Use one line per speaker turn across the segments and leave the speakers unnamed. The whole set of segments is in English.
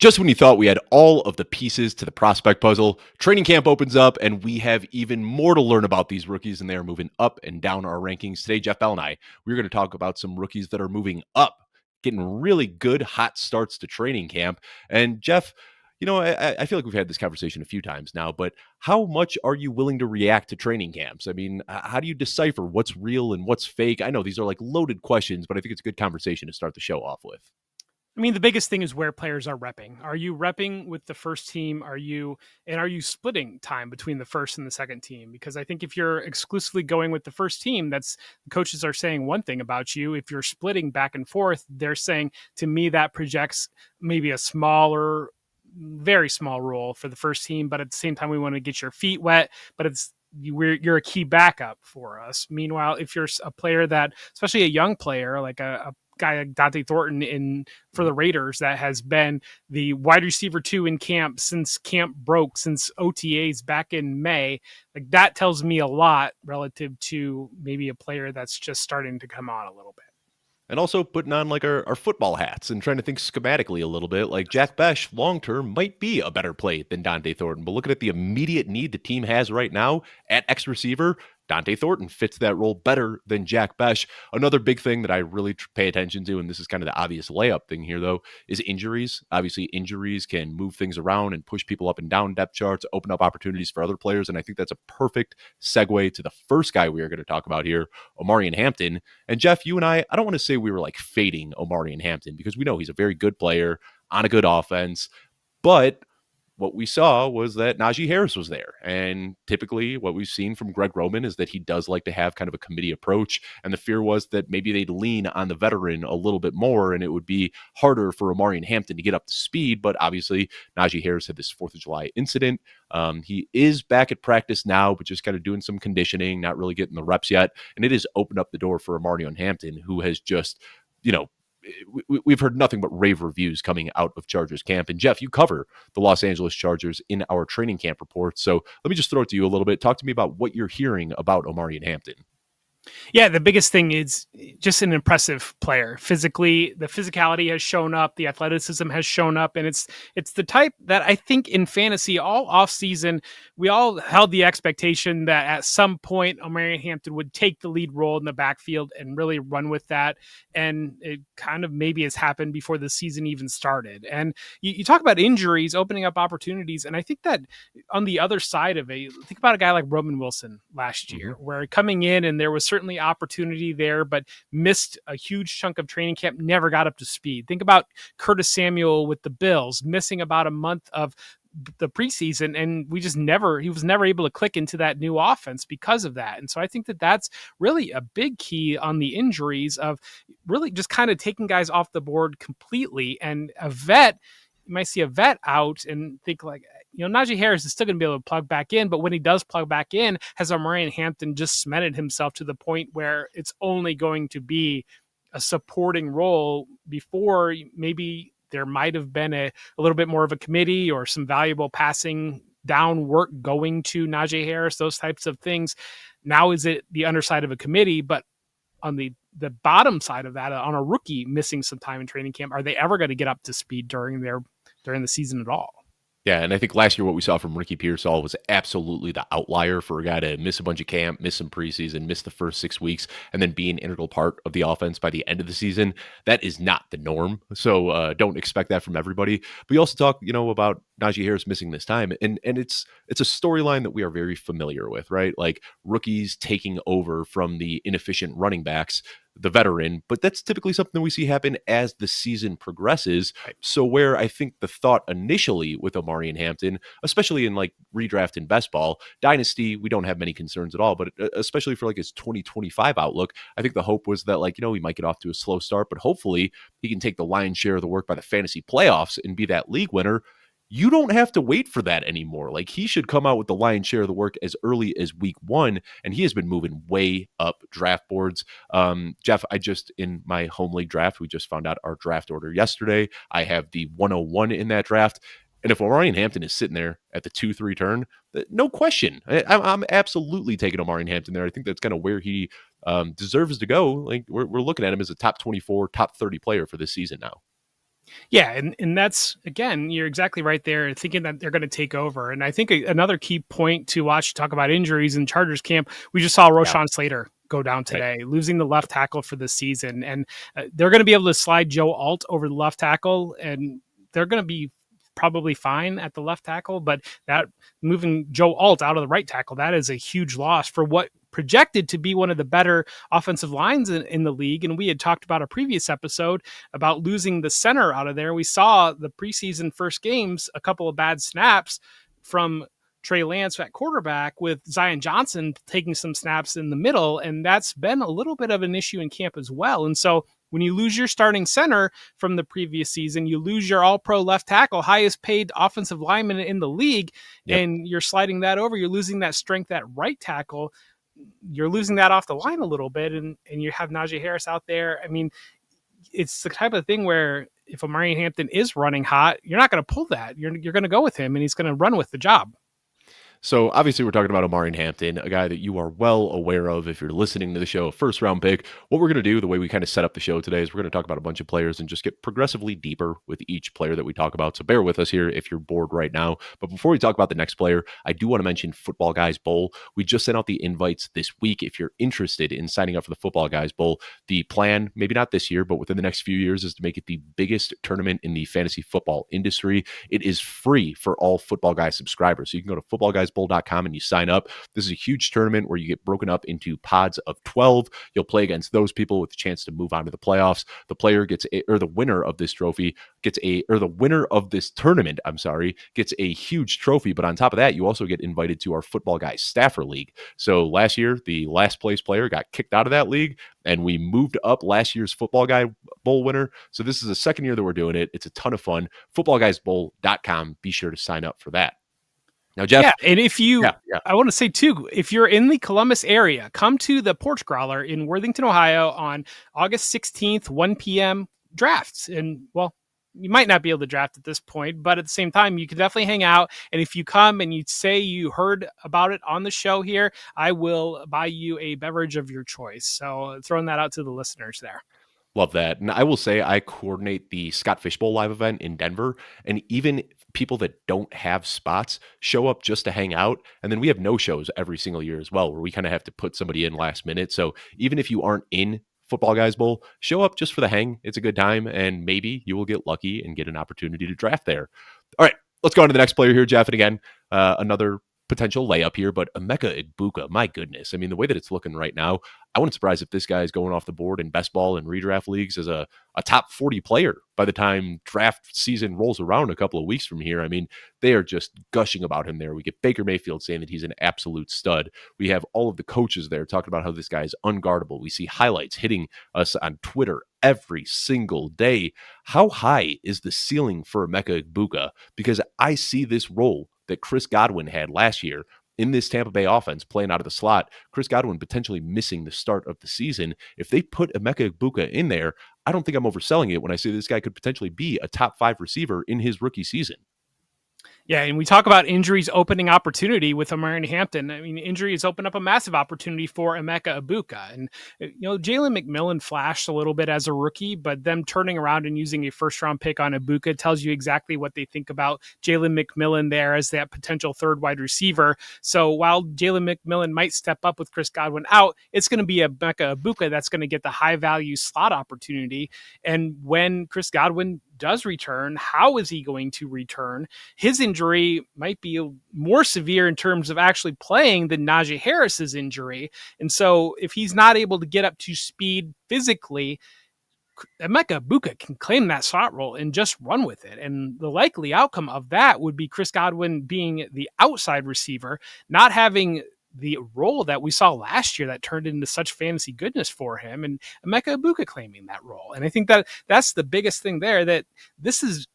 Just when you thought we had all of the pieces to the prospect puzzle, training camp opens up and we have even more to learn about these rookies, and they are moving up and down our rankings. Today, Jeff Bell and we're going to talk about some rookies that are moving up, getting really good hot starts to training camp. And Jeff, I feel like we've had this conversation a few times now, but how much are you willing to react to training camps? I mean, how do you decipher what's real and what's fake? I know these are like loaded questions, but I think it's a good conversation to start the show off with.
I mean, the biggest thing is where players are repping. Are you repping with the first team? Are you splitting time between the first and the second team? Because I think if you're exclusively going with the first team, that's coaches are saying one thing about you. If you're splitting back and forth, they're saying to me that projects maybe a smaller, very small role for the first team. But at the same time, we want to get your feet wet. But you're a key backup for us. Meanwhile, if you're a player that, especially a young player like a guy like Dante Thornton for the Raiders, that has been the wide receiver 2 in camp since camp broke, since OTAs back in May, like that tells me a lot relative to maybe a player that's just starting to come on a little bit.
And also putting on like our football hats and trying to think schematically a little bit. Like Jack Besh, long term, might be a better play than Dante Thornton. But looking at the immediate need the team has right now at X receiver, Dante Thornton fits that role better than Jack Besh. Another big thing that I really pay attention to, and this is kind of the obvious layup thing here, though, is injuries. Obviously, injuries can move things around and push people up and down depth charts, open up opportunities for other players. And I think that's a perfect segue to the first guy we are going to talk about here, Omarion Hampton. And Jeff, you and I don't want to say we were like fading Omarion Hampton because we know he's a very good player on a good offense, but what we saw was that Najee Harris was there. And typically what we've seen from Greg Roman is that he does like to have kind of a committee approach. And the fear was that maybe they'd lean on the veteran a little bit more and it would be harder for Omarion Hampton to get up to speed. But obviously Najee Harris had this 4th of July incident. He is back at practice now, but just kind of doing some conditioning, not really getting the reps yet. And it has opened up the door for Omarion Hampton, who has just, we've heard nothing but rave reviews coming out of Chargers camp. And Jeff, you cover the Los Angeles Chargers in our training camp report. So let me just throw it to you a little bit. Talk to me about what you're hearing about Omarion Hampton.
Yeah, the biggest thing is just an impressive player. Physically, the physicality has shown up, the athleticism has shown up, and it's the type that I think in fantasy all offseason, we all held the expectation that at some point Omarion Hampton would take the lead role in the backfield and really run with that. And it kind of maybe has happened before the season even started. And you talk about injuries opening up opportunities, and I think that on the other side of it, think about a guy like Roman Wilson last year, where coming in and there was certainly opportunity there, but missed a huge chunk of training camp, never got up to speed. Think about Curtis Samuel with the Bills, missing about a month of the preseason, and he was never able to click into that new offense because of that. And so I think that that's really a big key on the injuries of really just kind of taking guys off the board completely. And you might see a vet out and think like, Najee Harris is still going to be able to plug back in, but when he does plug back in, has Omarion Hampton just cemented himself to the point where it's only going to be a supporting role before maybe there might have been a little bit more of a committee or some valuable passing down work going to Najee Harris, those types of things. Now is it the underside of a committee, but on the bottom side of that, on a rookie missing some time in training camp, are they ever going to get up to speed during the season at all?
Yeah, and I think last year what we saw from Ricky Pearsall was absolutely the outlier for a guy to miss a bunch of camp, miss some preseason, miss the first 6 weeks, and then be an integral part of the offense by the end of the season. That is not the norm, so don't expect that from everybody. But we also talk, about Najee Harris missing this time, and it's a storyline that we are very familiar with, right? Like rookies taking over from the inefficient running backs, the veteran, but that's typically something that we see happen as the season progresses. Right. So where I think the thought initially with Omarion Hampton, especially in like redraft and best ball, Dynasty, we don't have many concerns at all, but especially for like his 2025 outlook, I think the hope was that he might get off to a slow start, but hopefully he can take the lion's share of the work by the fantasy playoffs and be that league winner. You don't have to wait for that anymore. Like he should come out with the lion's share of the work as early as week 1. And he has been moving way up draft boards. Jeff, in my home league draft, we just found out our draft order yesterday. I have the 101 in that draft. And if Omarion Hampton is sitting there at the 2-3 turn, no question. I'm absolutely taking Omarion Hampton there. I think that's kind of where he deserves to go. Like we're looking at him as a top 24, top 30 player for this season now.
Yeah, and that's again, you're exactly right there, thinking that they're going to take over. And I think another key point to watch, talk about injuries in Chargers camp, we just saw
Yeah,
Roshan Slater go down
right.
today, losing the left tackle for the season, and they're going to be able to slide Joe Alt over the left tackle, and they're going to be probably fine at the left tackle, but that moving Joe Alt out of the right tackle, that is a huge loss for what projected to be one of the better offensive lines in the league. And we had talked about a previous episode about losing the center out of there. We saw the preseason first games, a couple of bad snaps from Trey Lance at quarterback, with Zion Johnson taking some snaps in the middle. And that's been a little bit of an issue in camp as well. And so when you lose your starting center from the previous season, you lose your all pro left tackle, highest paid offensive lineman in the league,
Yep.
and you're sliding that over. You're losing that strength at right tackle. You're losing that off the line a little bit. And you have Najee Harris out there. I mean, it's the type of thing where if Amari Hampton is running hot, you're not going to pull that. You're going to go with him, and he's going to run with the job.
So obviously we're talking about Omari Hampton, a guy that you are well aware of if you're listening to the show, first round pick. What we're going to do, the way we kind of set up the show today, is we're going to talk about a bunch of players and just get progressively deeper with each player that we talk about. So bear with us here if you're bored right now. But before we talk about the next player, I do want to mention Football Guys Bowl. We just sent out the invites this week. If you're interested in signing up for the Football Guys Bowl, the plan, maybe not this year, but within the next few years, is to make it the biggest tournament in the fantasy football industry. It is free for all Football Guys subscribers. So you can go to footballguysbowl.com and you sign up. This is a huge tournament where you get broken up into pods of 12. You'll play against those people with a chance to move on to the playoffs. The player gets the winner of this trophy the winner of this tournament, gets a huge trophy. But on top of that, you also get invited to our Football Guys Staffer League. So last year, the last place player got kicked out of that league, and we moved up last year's Football Guy Bowl winner. So this is the second year that we're doing it. It's a ton of fun. Footballguysbowl.com. Be sure to sign up for that. Now, Jeff.
Yeah, and if you,
Yeah.
I want to say too, if you're in the Columbus area, come to the Porch Growler in Worthington, Ohio on August 16th, 1 p.m. drafts. And well, you might not be able to draft at this point, but at the same time, you can definitely hang out. And if you come and you say you heard about it on the show here, I will buy you a beverage of your choice. So throwing that out to the listeners there.
Love that. And I will say I coordinate the Scott Fishbowl live event in Denver. And even people that don't have spots show up just to hang out. And then we have no shows every single year as well, where we kind of have to put somebody in last minute. So even if you aren't in Football Guys Bowl, show up just for the hang. It's a good time. And maybe you will get lucky and get an opportunity to draft there. All right, let's go on to the next player here, Jeff. And again, another potential layup here, but Emeka Egbuka, my goodness. I mean, the way that it's looking right now, I wouldn't surprise if this guy is going off the board in best ball and redraft leagues as a top 40 player by the time draft season rolls around a couple of weeks from here. I mean, they are just gushing about him there. We get Baker Mayfield saying that he's an absolute stud. We have all of the coaches there talking about how this guy is unguardable. We see highlights hitting us on Twitter every single day. How high is the ceiling for Emeka Egbuka? Because I see this role that Chris Godwin had last year in this Tampa Bay offense playing out of the slot. Chris Godwin potentially missing the start of the season. If they put Emeka Egbuka in there, I don't think I'm overselling it when I say this guy could potentially be a top 5 receiver in his rookie season.
Yeah, and we talk about injuries opening opportunity with Amari Hampton. I mean, injuries open up a massive opportunity for Emeka Egbuka. And, Jalen McMillan flashed a little bit as a rookie, but them turning around and using a first-round pick on Egbuka tells you exactly what they think about Jalen McMillan there as that potential third wide receiver. So while Jalen McMillan might step up with Chris Godwin out, it's going to be Emeka Egbuka that's going to get the high-value slot opportunity. And when Chris Godwin does return, how is he going to return? His injury might be more severe in terms of actually playing than Najee Harris's injury. And so if he's not able to get up to speed physically, Emeka Egbuka can claim that slot role and just run with it. And the likely outcome of that would be Chris Godwin being the outside receiver, not having the role that we saw last year that turned into such fantasy goodness for him, and Emeka Egbuka claiming that role. And I think that that's the biggest thing there, that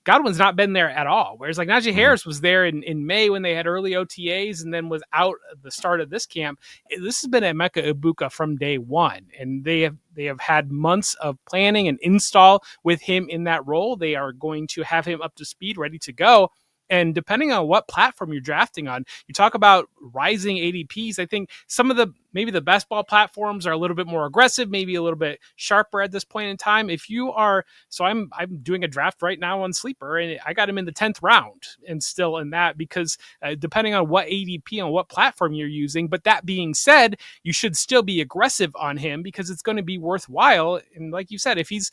Godwin's not been there at all. Whereas like Najee Harris was there in May when they had early OTAs and then was out at the start of this camp. This has been Emeka Egbuka from day one. And they have had months of planning and install with him in that role. They are going to have him up to speed, ready to go. And depending on what platform you're drafting on, you talk about rising ADPs. I think some of the maybe the best ball platforms are a little bit more aggressive, maybe a little bit sharper at this point in time. If you are, so I'm doing a draft right now on Sleeper, and I got him in the 10th round, and still in that because depending on what ADP on what platform you're using. But that being said, you should still be aggressive on him because it's going to be worthwhile. And like you said, if he's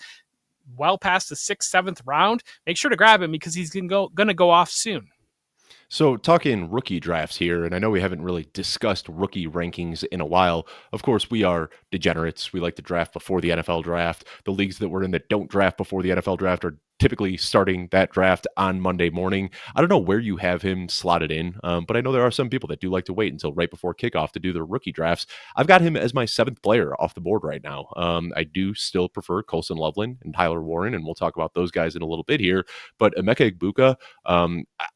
well past the 6th, 7th round, make sure to grab him because he's going to go off soon.
So, talking rookie drafts here, and I know we haven't really discussed rookie rankings in a while. Of course, we are degenerates. We like to draft before the NFL draft. The leagues that we're in that don't draft before the NFL draft are typically starting that draft on Monday morning. I don't know where you have him slotted in, but I know there are some people that do like to wait until right before kickoff to do their rookie drafts. I've got him as my 7th player off the board right now. I do still prefer Colson Loveland and Tyler Warren, and we'll talk about those guys in a little bit here. But Emeka Egbuka,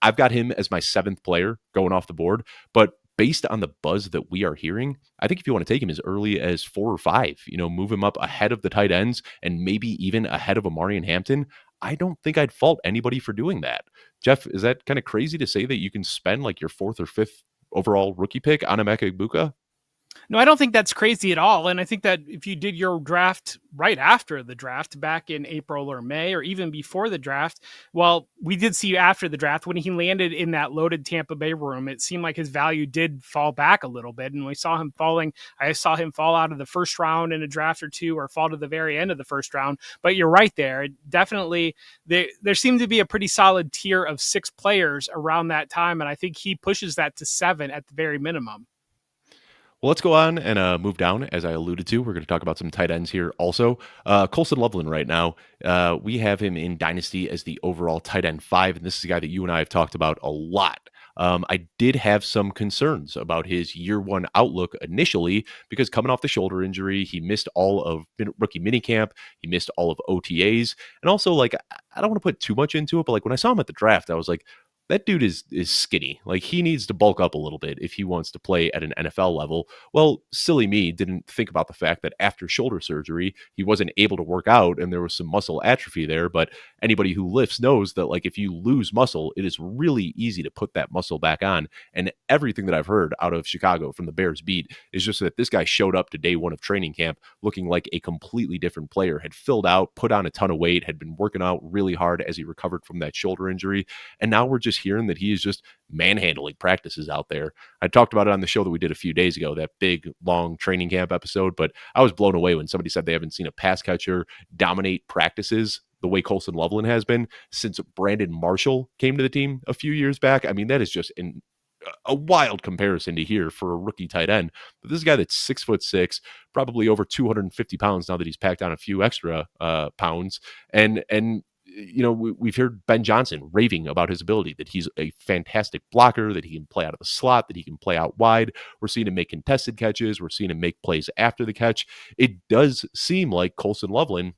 I've got him as my 7th player going off the board, but based on the buzz that we are hearing, I think if you want to take him as early as 4 or 5, move him up ahead of the tight ends and maybe even ahead of Amarian Hampton, I don't think I'd fault anybody for doing that. Jeff, is that kind of crazy to say that you can spend like your 4th or 5th overall rookie pick on Emeka Egbuka?
No, I don't think that's crazy at all. And I think that if you did your draft right after the draft back in April or May, or even before the draft, well, we did see after the draft when he landed in that loaded Tampa Bay room, it seemed like his value did fall back a little bit. And we saw him falling. I saw him fall out of the first round in a draft or two, or fall to the very end of the first round. But you're right there. Definitely, there seemed to be a pretty solid tier of 6 players around that time. And I think he pushes that to 7 at the very minimum.
Well, let's go on and move down. As I alluded to, we're going to talk about some tight ends here also. Colson Loveland right now, we have him in Dynasty as the overall tight end 5, and this is a guy that you and I have talked about a lot. I did have some concerns about his year 1 outlook initially because coming off the shoulder injury, he missed all of rookie minicamp, he missed all of OTAs, and also like I don't want to put too much into it, but like when I saw him at the draft, I was like, that dude is skinny. Like he needs to bulk up a little bit if he wants to play at an NFL level. Well, silly me didn't think about the fact that after shoulder surgery, he wasn't able to work out and there was some muscle atrophy there. But anybody who lifts knows that like if you lose muscle, it is really easy to put that muscle back on. And everything that I've heard out of Chicago from the Bears beat is just that this guy showed up to day 1 of training camp looking like a completely different player, had filled out, put on a ton of weight, had been working out really hard as he recovered from that shoulder injury. And now we're just hearing that he is just manhandling practices out there. I talked about it on the show that we did a few days ago, that big, long training camp episode, but I was blown away when somebody said they haven't seen a pass catcher dominate practices the way Colson Loveland has been since Brandon Marshall came to the team a few years back. I mean, that is just a wild comparison to hear for a rookie tight end. But this is a guy that's 6'6", probably over 250 pounds now that he's packed on a few extra pounds. And we've heard Ben Johnson raving about his ability, that he's a fantastic blocker, that he can play out of the slot, that he can play out wide. We're seeing him make contested catches. We're seeing him make plays after the catch. It does seem like Colson Loveland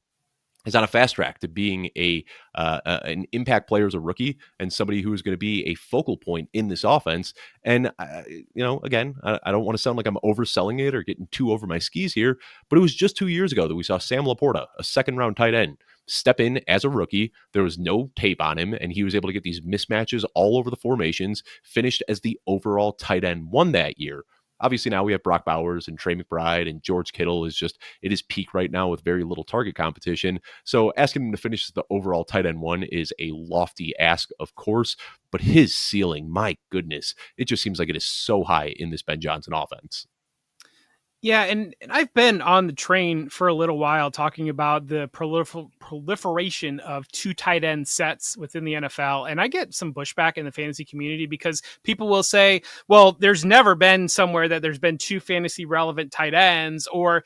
is on a fast track to being an impact player as a rookie and somebody who is going to be a focal point in this offense. And, again, I don't want to sound like I'm overselling it or getting too over my skis here, but it was just 2 years ago that we saw Sam Laporta, a 2nd-round tight end, step in as a rookie. There was no tape on him, and he was able to get these mismatches all over the formations, finished as the overall tight end 1 that year. Obviously, now we have Brock Bowers and Trey McBride, and George Kittle is just at his peak right now with very little target competition. So asking him to finish the overall tight end 1 is a lofty ask, of course, but his ceiling, my goodness, it just seems like it is so high in this Ben Johnson offense.
Yeah, and I've been on the train for a little while talking about the proliferation of 2 tight end sets within the NFL. And I get some pushback in the fantasy community because people will say, well, there's never been somewhere that there's been 2 fantasy relevant tight ends, or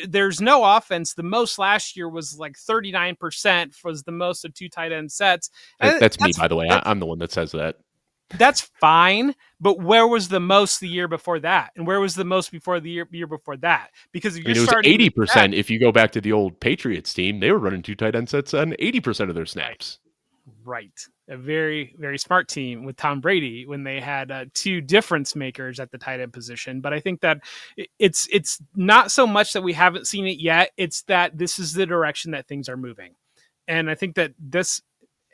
there's no offense. The most last year was like 39% was the most of 2 tight end sets.
That's me, by the way. I'm the one that says that.
That's fine, but where was the most the year before that, and where was the most before the year before that? Because
it was 80%. If you go back to the old Patriots team, they were running 2 tight end sets on 80% of their snaps.
Right, a very, very smart team with Tom Brady when they had 2 difference makers at the tight end position. But I think that it's not so much that we haven't seen it yet; it's that this is the direction that things are moving, and I think that this.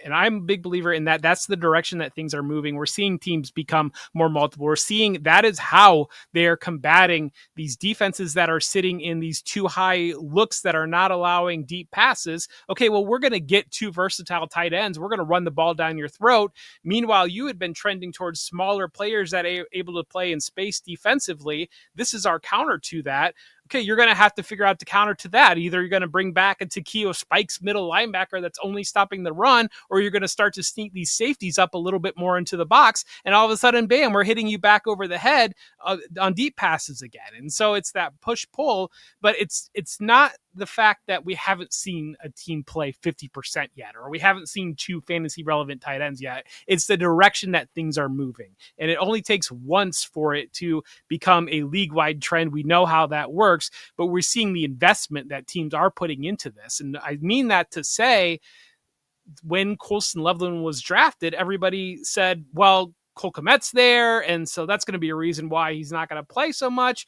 And I'm a big believer in that. That's the direction that things are moving. We're seeing teams become more multiple. We're seeing that is how they are combating these defenses that are sitting in these too high looks that are not allowing deep passes. Okay, well, we're going to get two versatile tight ends. We're going to run the ball down your throat. Meanwhile, you had been trending towards smaller players that are able to play in space defensively. This is our counter to that. Okay, you're going to have to figure out the counter to that. Either you're going to bring back a Takeo Spikes middle linebacker that's only stopping the run, or you're going to start to sneak these safeties up a little bit more into the box. And all of a sudden, bam, we're hitting you back over the head on deep passes again. And so it's that push-pull, but it's not the fact that we haven't seen a team play 50% yet, or we haven't seen two fantasy relevant tight ends yet. It's the direction that things are moving. And it only takes once for it to become a league-wide trend. We know how that works, but we're seeing the investment that teams are putting into this. And I mean that to say, when Colston Loveland was drafted, everybody said, well, Cole Kmet's there, and so that's going to be a reason why he's not going to play so much.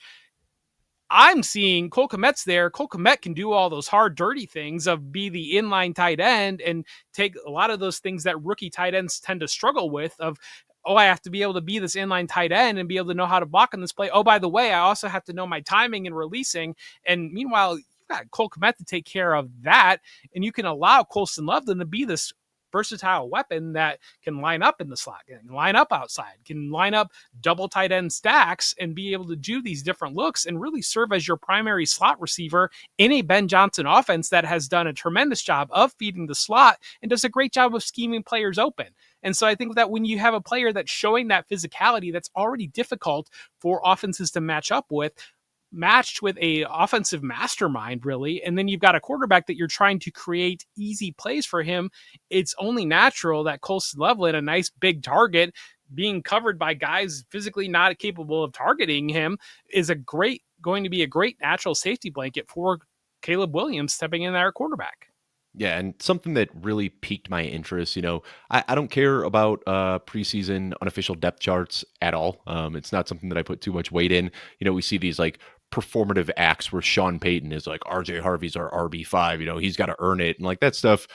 I'm seeing Cole Kmet's there. Cole Kmet can do all those hard, dirty things of be the inline tight end and take a lot of those things that rookie tight ends tend to struggle with of, oh, I have to be able to be this inline tight end and be able to know how to block on this play. Oh, by the way, I also have to know my timing and releasing. And meanwhile, you've got Cole Kmet to take care of that. And you can allow Colston Loveland to be this versatile weapon that can line up in the slot, can line up outside, can line up double tight end stacks and be able to do these different looks and really serve as your primary slot receiver in a Ben Johnson offense that has done a tremendous job of feeding the slot and does a great job of scheming players open. And so I think that when you have a player that's showing that physicality that's already difficult for offenses to match up with, matched with a offensive mastermind, really, and then you've got a quarterback that you're trying to create easy plays for him, it's only natural that Colston Loveland, a nice big target, being covered by guys physically not capable of targeting him, is going to be a great natural safety blanket for Caleb Williams stepping in there quarterback.
Yeah, and something that really piqued my interest, I don't care about preseason unofficial depth charts at all. It's not something that I put too much weight in. We see these like performative acts where Sean Payton is like, RJ Harvey's our RB5, he's got to earn it. And like that stuff,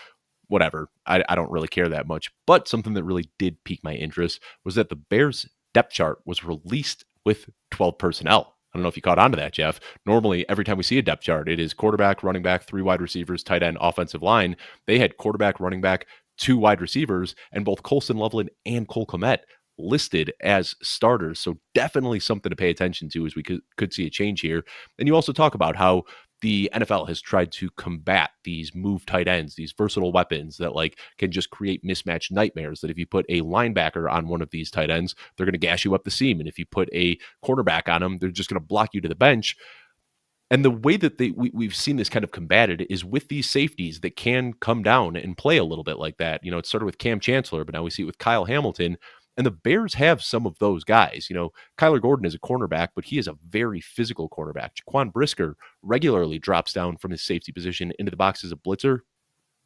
whatever. I don't really care that much. But something that really did pique my interest was that the Bears depth chart was released with 12 personnel. I don't know if you caught on to that, Jeff. Normally, every time we see a depth chart, it is quarterback, running back, 3 wide receivers, tight end, offensive line. They had quarterback, running back, 2 wide receivers, and both Colston Loveland and Cole Kmet listed as starters. So definitely something to pay attention to as we could see a change here. And you also talk about how the NFL has tried to combat these move tight ends, these versatile weapons that like can just create mismatch nightmares, that if you put a linebacker on one of these tight ends, they're going to gash you up the seam. And if you put a cornerback on them, they're just going to block you to the bench. And the way that we've seen this kind of combated is with these safeties that can come down and play a little bit like that. It started with Cam Chancellor, but now we see it with Kyle Hamilton. And the Bears have some of those guys. Kyler Gordon is a cornerback, but he is a very physical cornerback. Jaquan Brisker regularly drops down from his safety position into the box as a blitzer.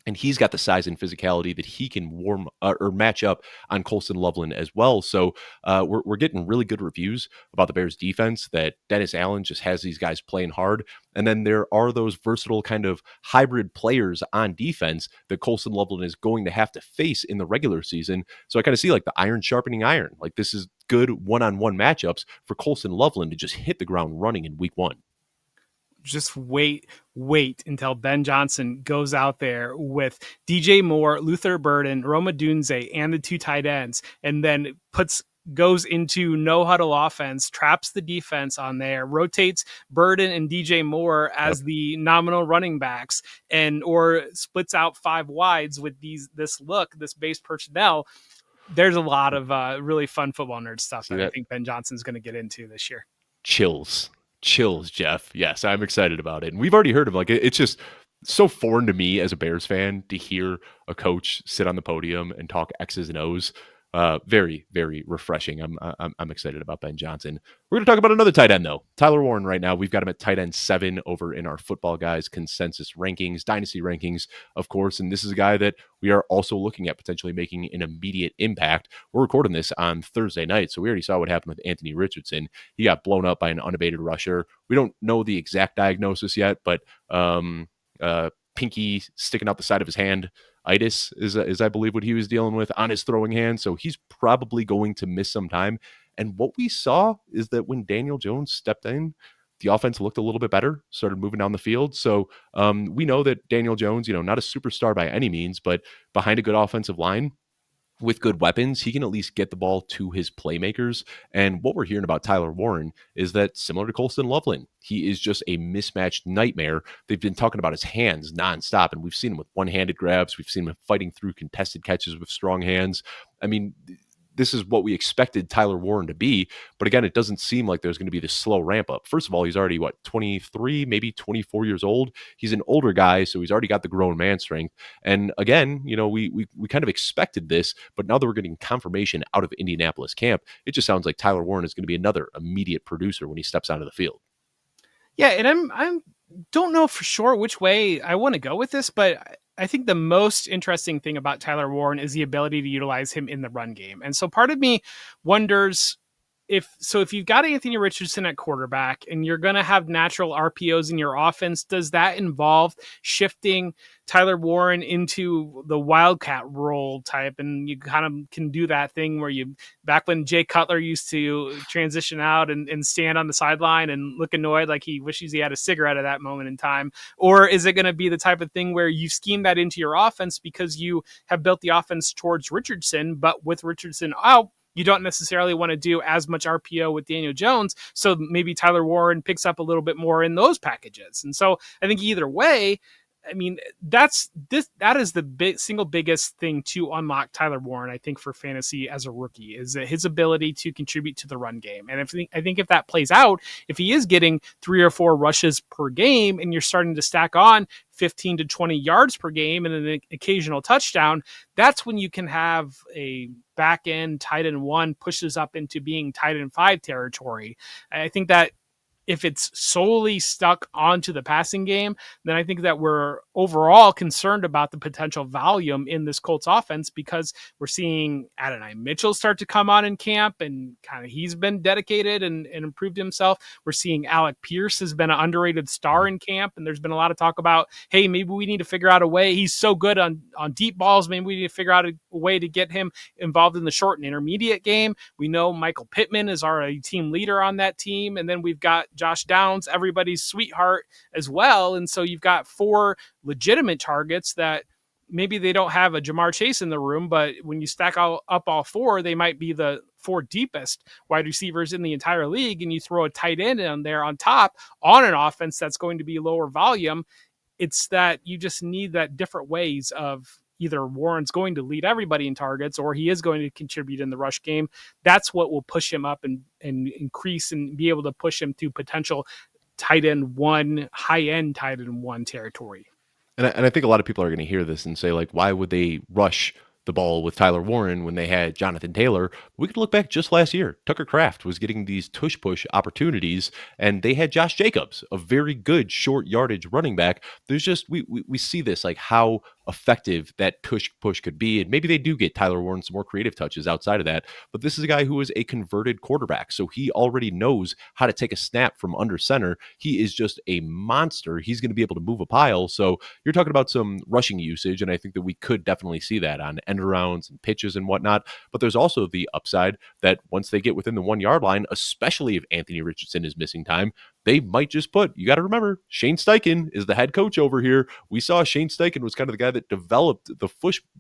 And he's got the size and physicality that he can warm or match up on Colston Loveland as well. So we're getting really good reviews about the Bears defense, that Dennis Allen just has these guys playing hard. And then there are those versatile kind of hybrid players on defense that Colston Loveland is going to have to face in the regular season. So I kind of see like the iron sharpening iron. Like this is good one-on-one matchups for Colston Loveland to just hit the ground running in week 1.
Just wait until Ben Johnson goes out there with DJ Moore, Luther Burden, Roma Dunze, and the 2 tight ends, and then goes into no huddle offense, traps the defense on there, rotates Burden and DJ Moore as the nominal running backs, or splits out 5 wides with this base personnel. There's a lot of really fun football nerd stuff that I think Ben Johnson's going to get into this year.
Chills, Jeff. Yes, I'm excited about it. And we've already heard of it's just so foreign to me as a Bears fan to hear a coach sit on the podium and talk X's and O's. Very, very refreshing. I'm excited about Ben Johnson. We're going to talk about another tight end, though. Tyler Warren right now. We've got him at tight end 7 over in our Football Guys consensus rankings, Dynasty rankings, of course. And this is a guy that we are also looking at potentially making an immediate impact. We're recording this on Thursday night, so we already saw what happened with Anthony Richardson. He got blown up by an unabated rusher. We don't know the exact diagnosis yet, but pinky sticking out the side of his hand, itis is I believe what he was dealing with on his throwing hand. So he's probably going to miss some time. And what we saw is that when Daniel Jones stepped in, the offense looked a little bit better, started moving down the field. So we know that Daniel Jones, not a superstar by any means, but behind a good offensive line, with good weapons, he can at least get the ball to his playmakers. And what we're hearing about Tyler Warren is that similar to Colston Loveland, he is just a mismatched nightmare. They've been talking about his hands nonstop, and we've seen him with one-handed grabs. We've seen him fighting through contested catches with strong hands. I mean, this is what we expected Tyler Warren to be. But again, it doesn't seem like there's going to be this slow ramp up. First of all, he's already, 23, maybe 24 years old. He's an older guy, so he's already got the grown man strength. And again, we kind of expected this, but now that we're getting confirmation out of Indianapolis camp, it just sounds like Tyler Warren is going to be another immediate producer when he steps onto the field.
Yeah, and I'm don't know for sure which way I want to go with this, but I think the most interesting thing about Tyler Warren is the ability to utilize him in the run game. And so part of me wonders if you've got Anthony Richardson at quarterback and you're going to have natural RPOs in your offense, does that involve shifting Tyler Warren into the wildcat role type? And you kind of can do that thing where back when Jay Cutler used to transition out and stand on the sideline and look annoyed like he wishes he had a cigarette at that moment in time. Or is it going to be the type of thing where you scheme that into your offense because you have built the offense towards Richardson, but with Richardson out, you don't necessarily want to do as much RPO with Daniel Jones. So maybe Tyler Warren picks up a little bit more in those packages. And so I think either way, I mean, that is the single biggest thing to unlock Tyler Warren, I think, for fantasy as a rookie, is his ability to contribute to the run game. And I think if that plays out, if he is getting 3 or 4 rushes per game and you're starting to stack on 15 to 20 yards per game and an occasional touchdown, that's when you can have a back end tight end 1 pushes up into being tight end 5 territory. I think that if it's solely stuck onto the passing game, then I think that we're overall concerned about the potential volume in this Colts offense, because we're seeing Adonai Mitchell start to come on in camp and kind of he's been dedicated and improved himself. We're seeing Alec Pierce has been an underrated star in camp, and there's been a lot of talk about, hey, maybe we need to figure out a way. He's so good on deep balls. Maybe we need to figure out a way to get him involved in the short and intermediate game. We know Michael Pittman is our team leader on that team. And then we've got Josh Downs, everybody's sweetheart as well. And so you've got 4 legitimate targets that maybe they don't have a Jamar Chase in the room, but when you stack up all 4, they might be the 4 deepest wide receivers in the entire league. And you throw a tight end in there on top on an offense that's going to be lower volume. It's that you just need that different ways of either Warren's going to lead everybody in targets or he is going to contribute in the rush game. That's what will push him up and increase and be able to push him to potential tight end 1, high end tight end 1 territory.
And I think a lot of people are going to hear this and say, like, why would they rush the ball with Tyler Warren when they had Jonathan Taylor? We could look back just last year. Tucker Kraft was getting these tush-push opportunities, and they had Josh Jacobs, a very good short yardage running back. There's just, we see this, like how effective that tush-push could be, and maybe they do get Tyler Warren some more creative touches outside of that, but this is a guy who is a converted quarterback, so he already knows how to take a snap from under center. He is just a monster. He's going to be able to move a pile, so you're talking about some rushing usage, and I think that we could definitely see that on end arounds and pitches and whatnot. But there's also the upside that once they get within the 1 yard line, especially if Anthony Richardson is missing time, they might just you got to remember, Shane Steichen is the head coach over here. We saw Shane Steichen was kind of the guy that developed the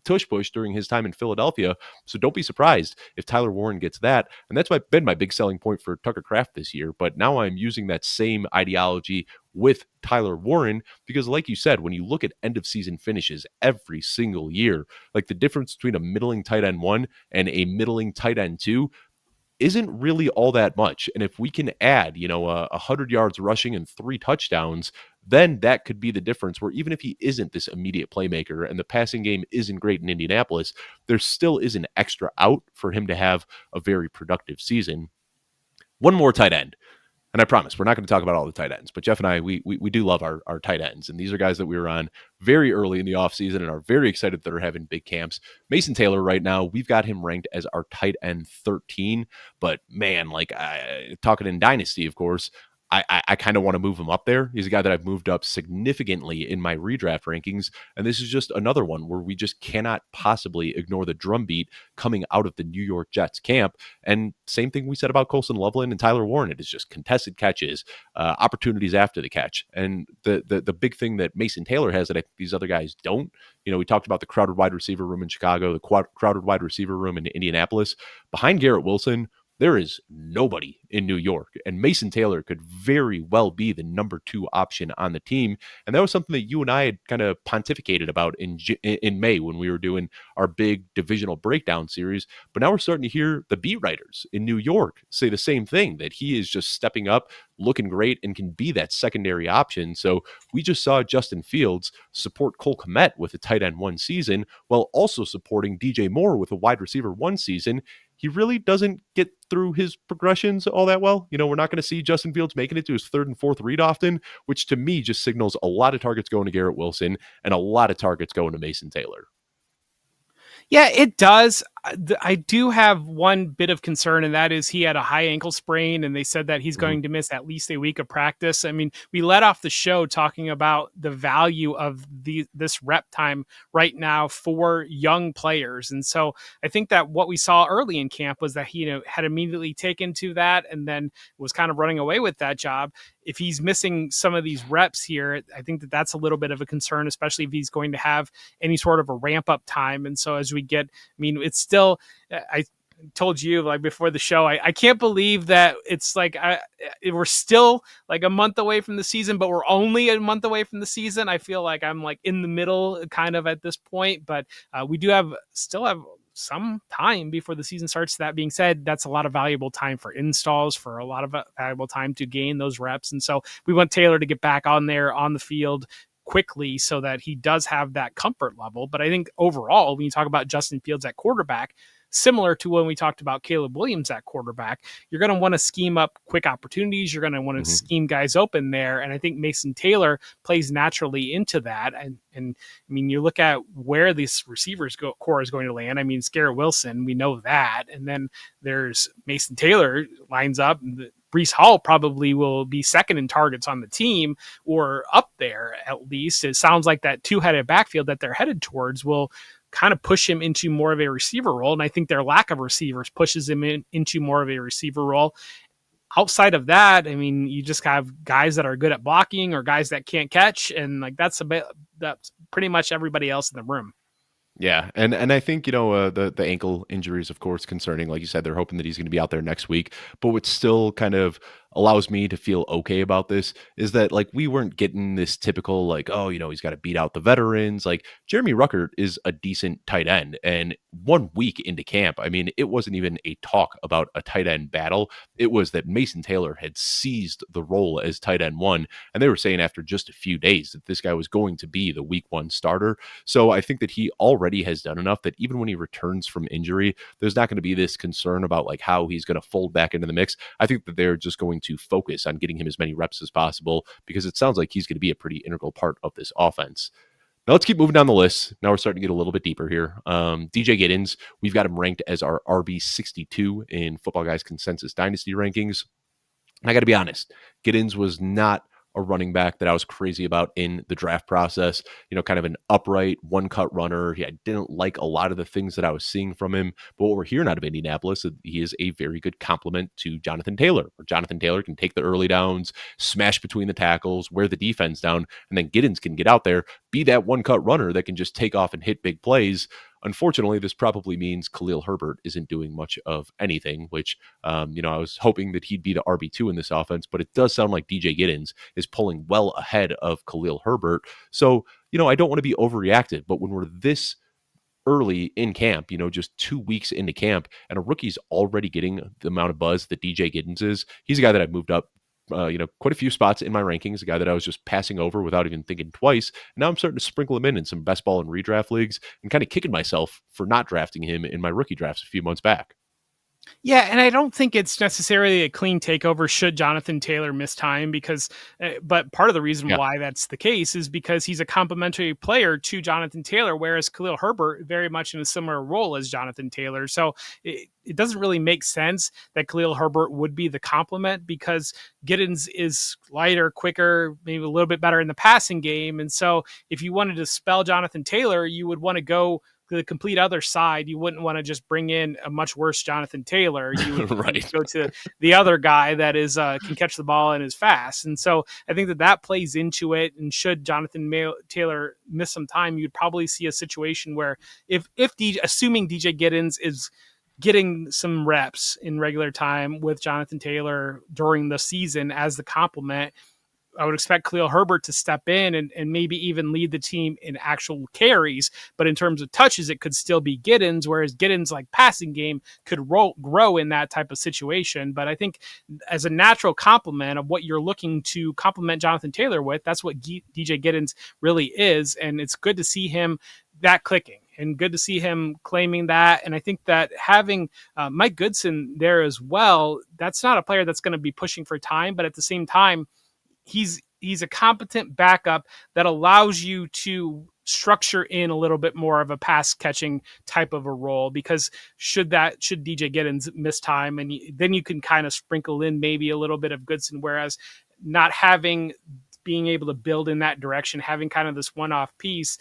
tush push during his time in Philadelphia. So don't be surprised if Tyler Warren gets that. And that's been my big selling point for Tucker Kraft this year. But now I'm using that same ideology with Tyler Warren, because like you said, when you look at end of season finishes every single year, like the difference between a middling tight end 1 and a middling tight end 2 isn't really all that much. And if we can add, 100 yards rushing and 3 touchdowns, then that could be the difference, where even if he isn't this immediate playmaker and the passing game isn't great in Indianapolis, there still is an extra out for him to have a very productive season. One more tight end. And I promise we're not going to talk about all the tight ends, but Jeff and I, we do love our tight ends. And these are guys that we were on very early in the offseason and are very excited that they're having big camps. Mason Taylor right now, we've got him ranked as our tight end 13. But man, talking in Dynasty, of course, I kind of want to move him up there. He's a guy that I've moved up significantly in my redraft rankings. And this is just another one where we just cannot possibly ignore the drumbeat coming out of the New York Jets camp. And same thing we said about Colson Loveland and Tyler Warren. It is just contested catches, opportunities after the catch. And the big thing that Mason Taylor has that I think these other guys don't, we talked about the crowded wide receiver room in Chicago, the crowded wide receiver room in Indianapolis. Behind Garrett Wilson, there is nobody in New York, and Mason Taylor could very well be the number 2 option on the team. And that was something that you and I had kind of pontificated about in May when we were doing our big divisional breakdown series. But now we're starting to hear the beat writers in New York say the same thing, that he is just stepping up, looking great, and can be that secondary option. So we just saw Justin Fields support Cole Kmet with a tight end 1 season, while also supporting DJ Moore with a wide receiver 1 season. He really doesn't get through his progressions all that well. We're not going to see Justin Fields making it to his 3rd and 4th read often, which to me just signals a lot of targets going to Garrett Wilson and a lot of targets going to Mason Taylor.
Yeah, it does. I do have one bit of concern, and that is he had a high ankle sprain, and they said that he's going to miss at least a week of practice. I mean, we led off the show talking about the value of this rep time right now for young players. And so I think that what we saw early in camp was that he had immediately taken to that and then was kind of running away with that job. If he's missing some of these reps here, I think that that's a little bit of a concern, especially if he's going to have any sort of a ramp up time. And so as we get, it's still, I told you like before the show, I can't believe that it's like we're still like a month away from the season, but we're only a month away from the season. I feel like I'm like in the middle kind of at this point, but we do still have some time before the season starts. That being said, that's a lot of valuable time for installs, for a lot of valuable time to gain those reps. And so we want Taylor to get back on there on the field quickly so that he does have that comfort level. But I think overall, when you talk about Justin Fields at quarterback, similar to when we talked about Caleb Williams at quarterback, you're going to want to scheme up quick opportunities. You're going to want to scheme guys open there. And I think Mason Taylor plays naturally into that. And I mean, you look at where this receivers core is going to land. I mean, it's Garrett Wilson. We know that. And then there's Mason Taylor lines up. Breece Hall probably will be second in targets on the team, or up there at least. It sounds like that 2-headed backfield that they're headed towards will kind of push him into more of a receiver role. And I think their lack of receivers pushes him into more of a receiver role. Outside of that, I mean, you just have guys that are good at blocking or guys that can't catch. And like, that's pretty much everybody else in the room.
Yeah, and I think the ankle injuries, of course, concerning. Like you said, they're hoping that he's going to be out there next week. But what still kind of allows me to feel okay about this is that like we weren't getting this typical like, oh, he's got to beat out the veterans. Like Jeremy Ruckert is a decent tight end, and 1 week into camp, I mean, it wasn't even a talk about a tight end battle. It was that Mason Taylor had seized the role as tight end 1, and they were saying after just a few days that this guy was going to be the week 1 starter. So I think that he already has done enough that even when he returns from injury, there's not going to be this concern about like how he's going to fold back into the mix. I think that they're just going to focus on getting him as many reps as possible because it sounds like he's going to be a pretty integral part of this offense. Now let's keep moving down the list. Now we're starting to get a little bit deeper here. DJ Giddens, we've got him ranked as our RB62 in Football Guys Consensus Dynasty rankings. I got to be honest, Giddens was not a running back that I was crazy about in the draft process. Kind of an upright, one-cut runner. I didn't like a lot of the things that I was seeing from him. But what we're hearing out of Indianapolis, he is a very good complement to Jonathan Taylor. Where Jonathan Taylor can take the early downs, smash between the tackles, wear the defense down, and then Giddens can get out there, be that one-cut runner that can just take off and hit big plays. Unfortunately, this probably means Khalil Herbert isn't doing much of anything, which, I was hoping that he'd be the RB2 in this offense, but it does sound like DJ Giddens is pulling well ahead of Khalil Herbert. So, I don't want to be overreactive, but when we're this early in camp, just 2 weeks into camp, and a rookie's already getting the amount of buzz that DJ Giddens is, he's a guy that I've moved up quite a few spots in my rankings, a guy that I was just passing over without even thinking twice. Now I'm starting to sprinkle him in some best ball and redraft leagues and kind of kicking myself for not drafting him in my rookie drafts a few months back.
Yeah, and I don't think it's necessarily a clean takeover should Jonathan Taylor miss time because, but part of the reason
Yeah.
why that's the case is because he's a complementary player to Jonathan Taylor, whereas Khalil Herbert very much in a similar role as Jonathan Taylor. So it doesn't really make sense that Khalil Herbert would be the complement because Giddens is lighter, quicker, maybe a little bit better in the passing game. And so if you wanted to spell Jonathan Taylor, you would want to go the complete other side. You wouldn't want to just bring in a much worse Jonathan Taylor. You would
Right.
go to the other guy that is can catch the ball and is fast. And so I think that that plays into it. And should Taylor miss some time, you'd probably see a situation where assuming DJ Giddens is getting some reps in regular time with Jonathan Taylor during the season as the complement, I would expect Khalil Herbert to step in and maybe even lead the team in actual carries. But in terms of touches, it could still be Giddens, whereas Giddens' like passing game could grow in that type of situation. But I think as a natural complement of what you're looking to complement Jonathan Taylor with, that's what DJ Giddens really is. And it's good to see him that clicking and good to see him claiming that. And I think that having Mike Goodson there as well, that's not a player that's going to be pushing for time, but at the same time, he's a competent backup that allows you to structure in a little bit more of a pass catching type of a role because should DJ Giddens miss time and then you can kind of sprinkle in maybe a little bit of Goodson, whereas not having being able to build in that direction, having kind of this one-off piece,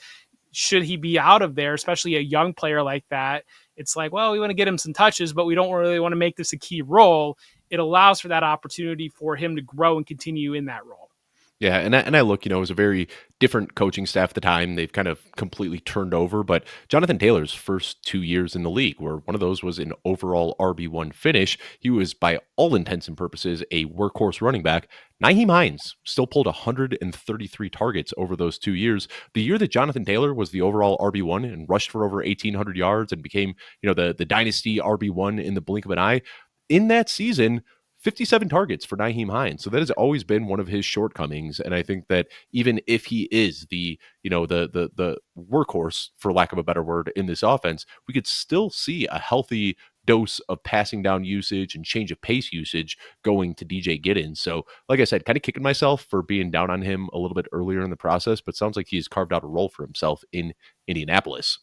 should he be out of there, especially a young player like that, it's like, well, we want to get him some touches, but we don't really want to make this a key role. It allows for that opportunity for him to grow and continue in that role.
Yeah, and I look, it was a very different coaching staff at the time. They've kind of completely turned over, but Jonathan Taylor's first 2 years in the league, where one of those was an overall RB1 finish, he was by all intents and purposes a workhorse running back. Nyheim Hines still pulled 133 targets over those 2 years. The year that Jonathan Taylor was the overall RB1 and rushed for over 1,800 yards and became, the dynasty RB1 in the blink of an eye, in that season, 57 targets for Nyheim Hines. So that has always been one of his shortcomings. And I think that even if he is the workhorse, for lack of a better word, in this offense, we could still see a healthy dose of passing down usage and change of pace usage going to DJ Giddens. So, like I said, kind of kicking myself for being down on him a little bit earlier in the process, but sounds like he's carved out a role for himself in Indianapolis.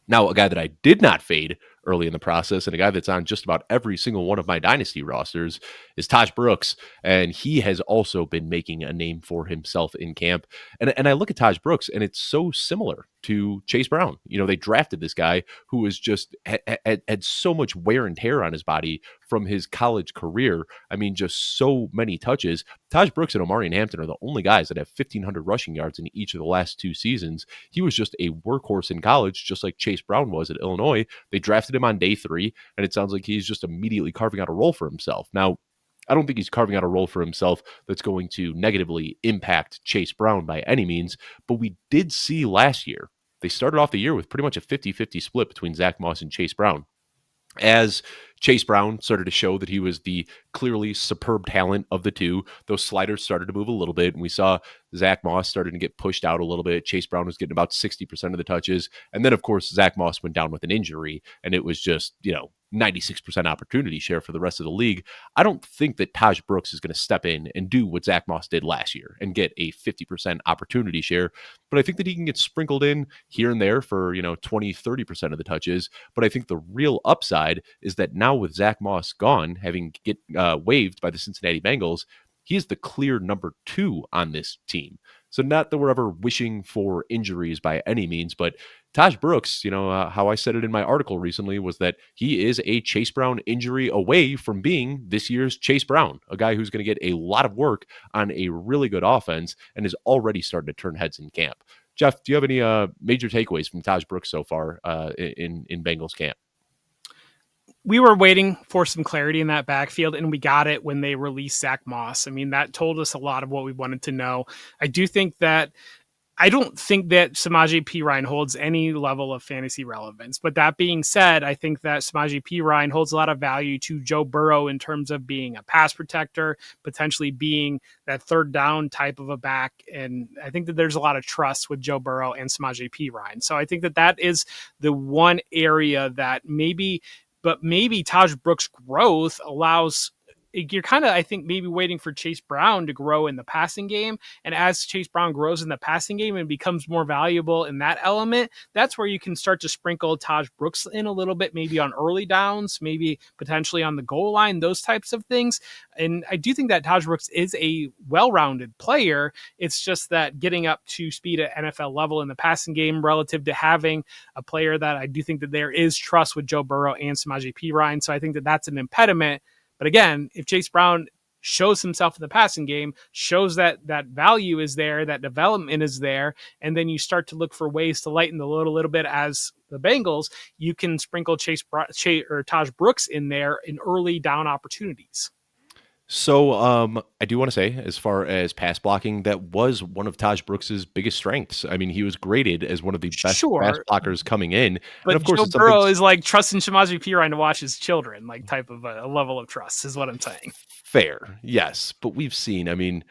Now, a guy that I did not fade early in the process, and a guy that's on just about every single one of my dynasty rosters, is Taj Brooks. And he has also been making a name for himself in camp. And I look at Taj Brooks, and it's so similar to Chase Brown. They drafted this guy who was just had so much wear and tear on his body from his college career. I mean, just so many touches. Taj Brooks and Omarion Hampton are the only guys that have 1,500 rushing yards in each of the last 2 seasons. He was just a workhorse in college, just like Chase Brown was at Illinois. They drafted him on day 3, and it sounds like he's just immediately carving out a role for himself. Now, I don't think he's carving out a role for himself that's going to negatively impact Chase Brown by any means, but we did see last year, they started off the year with pretty much a 50-50 split between Zach Moss and Chase Brown. As Chase Brown started to show that he was the clearly superb talent of the two, those sliders started to move a little bit, and we saw Zach Moss started to get pushed out a little bit. Chase Brown was getting about 60% of the touches. And then, of course, Zach Moss went down with an injury, and it was just, 96% opportunity share for the rest of the league. I don't think that Taj Brooks is going to step in and do what Zach Moss did last year and get a 50% opportunity share. But I think that he can get sprinkled in here and there for, 20, 30% of the touches. But I think the real upside is that now with Zach Moss gone, having get waived by the Cincinnati Bengals, he is the clear number 2 on this team. So not that we're ever wishing for injuries by any means, but Taj Brooks, how I said it in my article recently was that he is a Chase Brown injury away from being this year's Chase Brown, a guy who's going to get a lot of work on a really good offense and is already starting to turn heads in camp. Jeff, do you have any major takeaways from Taj Brooks so far in Bengals camp?
We were waiting for some clarity in that backfield, and we got it when they released Zach Moss. I mean, that told us a lot of what we wanted to know. I don't think that Samaje Perine holds any level of fantasy relevance. But that being said, I think that Samaje Perine holds a lot of value to Joe Burrow in terms of being a pass protector, potentially being that third down type of a back. And I think that there's a lot of trust with Joe Burrow and Samaje Perine. So I think that is the one area that maybe but maybe Taj Brooks' growth allows. You're kind of, I think, maybe waiting for Chase Brown to grow in the passing game. And as Chase Brown grows in the passing game and becomes more valuable in that element, that's where you can start to sprinkle Taj Brooks in a little bit, maybe on early downs, maybe potentially on the goal line, those types of things. And I do think that Taj Brooks is a well-rounded player. It's just that getting up to speed at NFL level in the passing game relative to having a player that I do think that there is trust with Joe Burrow and Samaje Perine. So I think that that's an impediment. But again, if Chase Brown shows himself in the passing game, shows that that value is there, that development is there, and then you start to look for ways to lighten the load a little bit as the Bengals, you can sprinkle or Taj Brooks in there in early down opportunities.
So I do want to say, as far as pass blocking, that was one of Taj Brooks's biggest strengths. I mean, he was graded as one of the best pass
Sure,
blockers coming in. And
but
of course,
Joe
it's something
Burrow is like trusting Samaje Perine to watch his children, like type of a level of trust is what I'm saying.
fair, yes. But we've seen, I mean,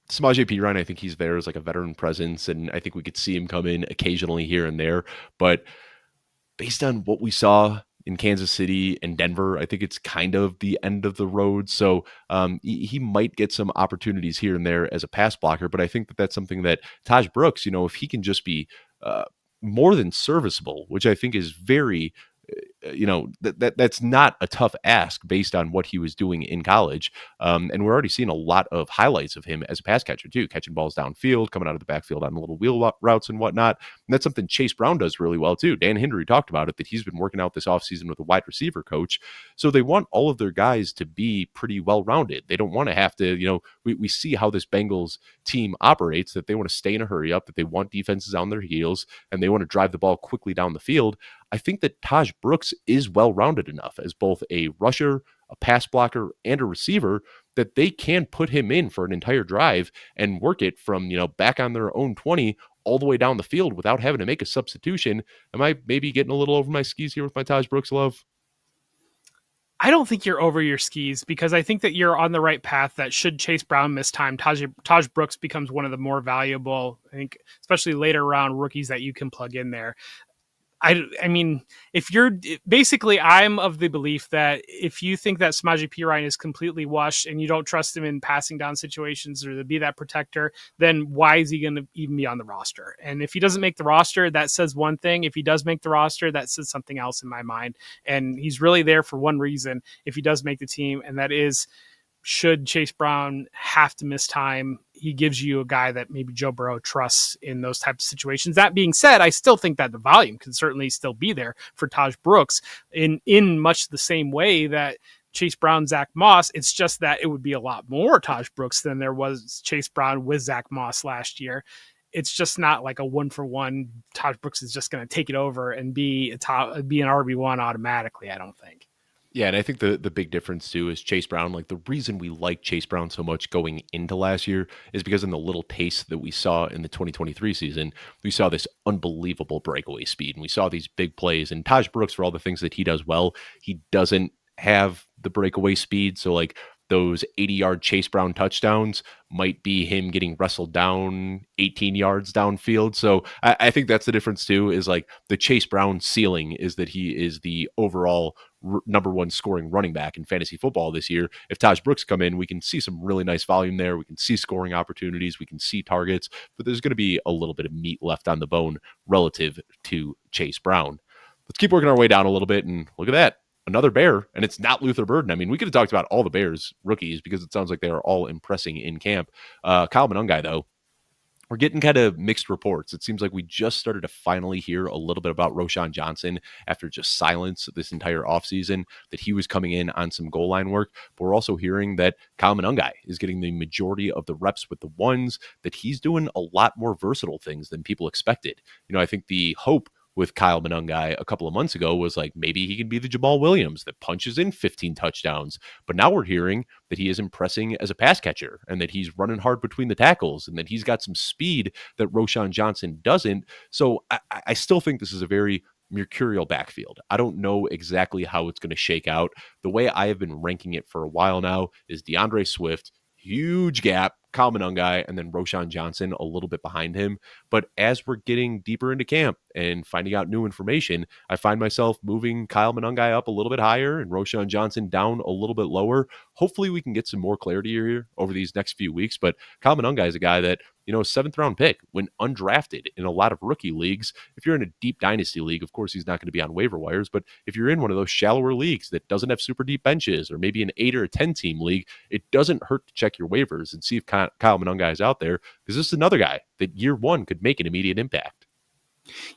Samaje Perine, I think he's there as like a veteran presence, and I think we could see him come in occasionally here and there. But based on what we saw in Kansas City and Denver, I think it's kind of the end of the road. So he might get some opportunities here and there as a pass blocker, but I think that that's something that Taj Brooks, if he can just be uh, more than serviceable, which I think is very that's not a tough ask based on what he was doing in college. And we're already seeing a lot of highlights of him as a pass catcher too, catching balls downfield, coming out of the backfield on little wheel routes and whatnot. And that's something Chase Brown does really well too. Dan Hendry talked about it, that he's been working out this offseason with a wide receiver coach. So they want all of their guys to be pretty well-rounded. They don't want to have to, we see how this Bengals team operates, that they want to stay in a hurry up, that they want defenses on their heels, and they want to drive the ball quickly down the field. I think that Taj Brooks is well-rounded enough as both a rusher, a pass blocker, and a receiver that they can put him in for an entire drive and work it from, back on their own 20 all the way down the field without having to make a substitution. Am I maybe getting a little over my skis here with my Taj Brooks love?
I don't think you're over your skis because I think that you're on the right path. That should Chase Brown miss time, Taj Brooks becomes one of the more valuable, I think, especially later round rookies that you can plug in there. I mean, if you're basically, I'm of the belief that if you think that Samaje Perine is completely washed and you don't trust him in passing down situations or to be that protector, then why is he going to even be on the roster? And if he doesn't make the roster, that says one thing. If he does make the roster, that says something else in my mind. And he's really there for one reason if he does make the team, and that is, should Chase Brown have to miss time, he gives you a guy that maybe Joe Burrow trusts in those types of situations. That being said, I still think that the volume can certainly still be there for Taj Brooks in much the same way that Chase Brown, Zach Moss. It's just that it would be a lot more Taj Brooks than there was Chase Brown with Zach Moss last year. It's just not like a 1-for-1. Taj Brooks is just going to take it over and be an RB1 automatically, I don't think.
Yeah, and I think the big difference too is Chase Brown. Like, the reason we like Chase Brown so much going into last year is because in the little taste that we saw in the 2023 season, we saw this unbelievable breakaway speed, and we saw these big plays. And Taj Brooks, for all the things that he does well, he doesn't have the breakaway speed. So like those 80-yard Chase Brown touchdowns might be him getting wrestled down 18 yards downfield. So I think that's the difference too, is like the Chase Brown ceiling is that he is the overall number one scoring running back in fantasy football this year. If Taj Brooks come in, we can see some really nice volume there. We can see scoring opportunities. We can see targets, but there's going to be a little bit of meat left on the bone relative to Chase Brown. Let's keep working our way down a little bit, and look at that. Another Bear, and it's not Luther Burden. I mean, we could have talked about all the Bears rookies because it sounds like they are all impressing in camp. Kyle Monangai, though, we're getting kind of mixed reports. It seems like we just started to finally hear a little bit about Roschon Johnson after just silence this entire offseason, that he was coming in on some goal line work. But we're also hearing that Kyle Monangai is getting the majority of the reps with the ones, that he's doing a lot more versatile things than people expected. I think the hope with Kyle Monangai a couple of months ago was like, maybe he can be the Jamal Williams that punches in 15 touchdowns. But now we're hearing that he is impressing as a pass catcher, and that he's running hard between the tackles, and that he's got some speed that Roschon Johnson doesn't. So I still think this is a very mercurial backfield. I don't know exactly how it's going to shake out. The way I have been ranking it for a while now is DeAndre Swift, huge gap. Kyle Monangai and then Roshan Johnson a little bit behind him. But as we're getting deeper into camp and finding out new information, I find myself moving Kyle Monangai up a little bit higher and Roshan Johnson down a little bit lower. Hopefully we can get some more clarity here over these next few weeks. But Kyle Monangai is a guy that, a 7th-round pick when undrafted in a lot of rookie leagues. If you're in a deep dynasty league, of course, he's not going to be on waiver wires. But if you're in one of those shallower leagues that doesn't have super deep benches, or maybe an 8 or a 10 team league, it doesn't hurt to check your waivers and see if Kyle Monangai is out there, because this is another guy that year one could make an immediate impact.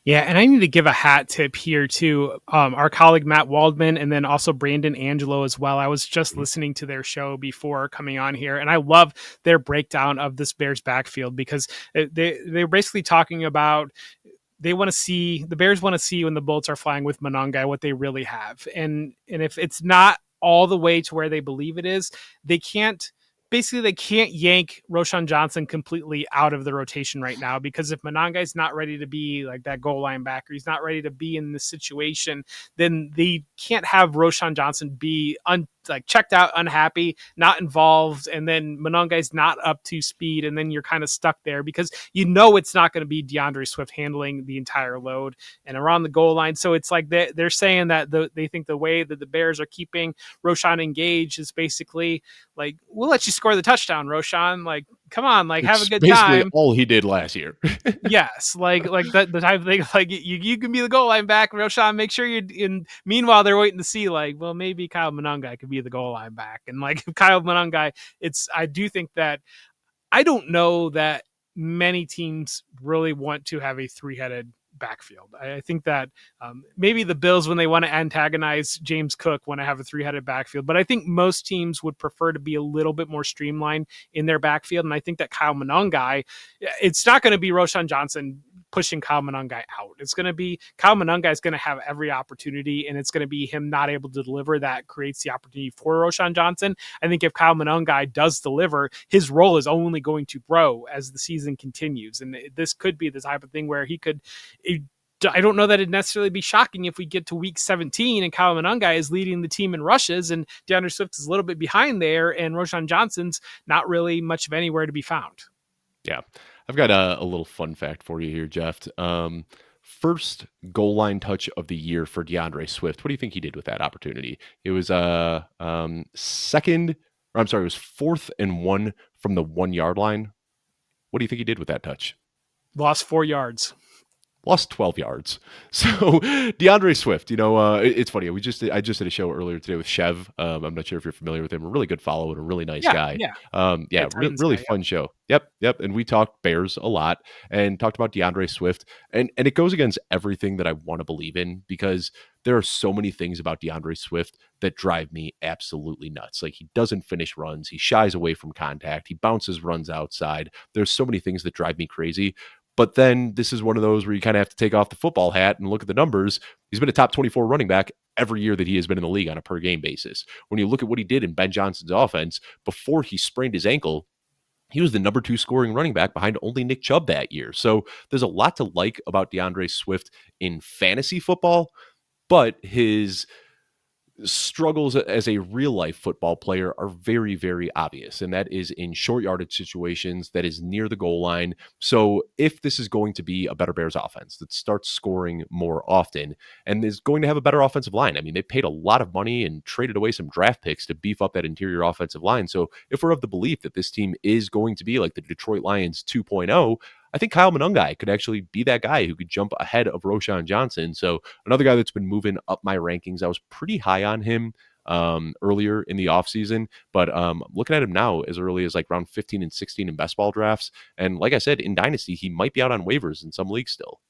Yeah, and I need to give a hat tip here to our colleague Matt Waldman, and then also Brandon Angelo as well. I was just listening to their show before coming on here, and I love their breakdown of this Bears backfield, because they're basically talking about the Bears want to see when the bullets are flying with Monangai what they really have, and if it's not all the way to where they believe it is, they can't yank Roshan Johnson completely out of the rotation right now, because if Monangai's not ready to be like that goal line backer, he's not ready to be in this situation, then they can't have Roshan Johnson be checked out, unhappy, not involved, and then Monangai's not up to speed, and then you're kind of stuck there because it's not going to be DeAndre Swift handling the entire load and around the goal line. So it's like they're saying that they think the way that the Bears are keeping Roshan engaged is basically like, we'll let you score the touchdown, Roshan. Like, come on, like, have a good
basically
time.
All he did last year.
Yes, like the type of thing, like you can be the goal line back, Roshan. Make sure you're in. Meanwhile, they're waiting to see, like, well, maybe Kyle Monangai could be the goal line back, and like Kyle Monangai, I do think that I don't know that many teams really want to have a 3-headed backfield. I think that maybe the Bills, when they want to antagonize James Cook, want to have a 3-headed backfield, but I think most teams would prefer to be a little bit more streamlined in their backfield. And I think that Kyle Monangai, it's not going to be Roshan Johnson pushing Kyle Monangai out. It's going to be Kyle Monangai is going to have every opportunity, and it's going to be him not able to deliver that creates the opportunity for Roshan Johnson. I think if Kyle Monangai does deliver, his role is only going to grow as the season continues. And this could be the type of thing where I don't know that it'd necessarily be shocking if we get to week 17 and Kyle Monangai is leading the team in rushes and DeAndre Swift is a little bit behind there and Roshan Johnson's not really much of anywhere to be found.
Yeah. I've got a little fun fact for you here, Jeff. First goal line touch of the year for DeAndre Swift. What do you think he did with that opportunity? It was second, or I'm sorry, it was 4th and 1 from the 1-yard line. What do you think he did with that touch?
Lost 4 yards.
Lost 12 yards. So DeAndre Swift, it's funny. I just did a show earlier today with Chev. I'm not sure if you're familiar with him. A really good follow and a really nice guy.
Yeah.
Really fun show. Yep. And we talked Bears a lot and talked about DeAndre Swift. And it goes against everything that I want to believe in, because there are so many things about DeAndre Swift that drive me absolutely nuts. Like, he doesn't finish runs. He shies away from contact. He bounces runs outside. There's so many things that drive me crazy. But then this is one of those where you kind of have to take off the football hat and look at the numbers. He's been a top 24 running back every year that he has been in the league on a per game basis. When you look at what he did in Ben Johnson's offense before he sprained his ankle, he was the number 2 scoring running back behind only Nick Chubb that year. So there's a lot to like about DeAndre Swift in fantasy football, but his struggles as a real life football player are very, very obvious. And that is in short yardage situations, that is near the goal line. So if this is going to be a better Bears offense that starts scoring more often and is going to have a better offensive line, I mean, they paid a lot of money and traded away some draft picks to beef up that interior offensive line. So if we're of the belief that this team is going to be like the Detroit Lions 2.0, I think Kyle Monangai could actually be that guy who could jump ahead of Roshan Johnson. So another guy that's been moving up my rankings. I was pretty high on him earlier in the offseason, but looking at him now as early as like round 15 and 16 in best ball drafts. And like I said, in Dynasty, he might be out on waivers in some leagues still.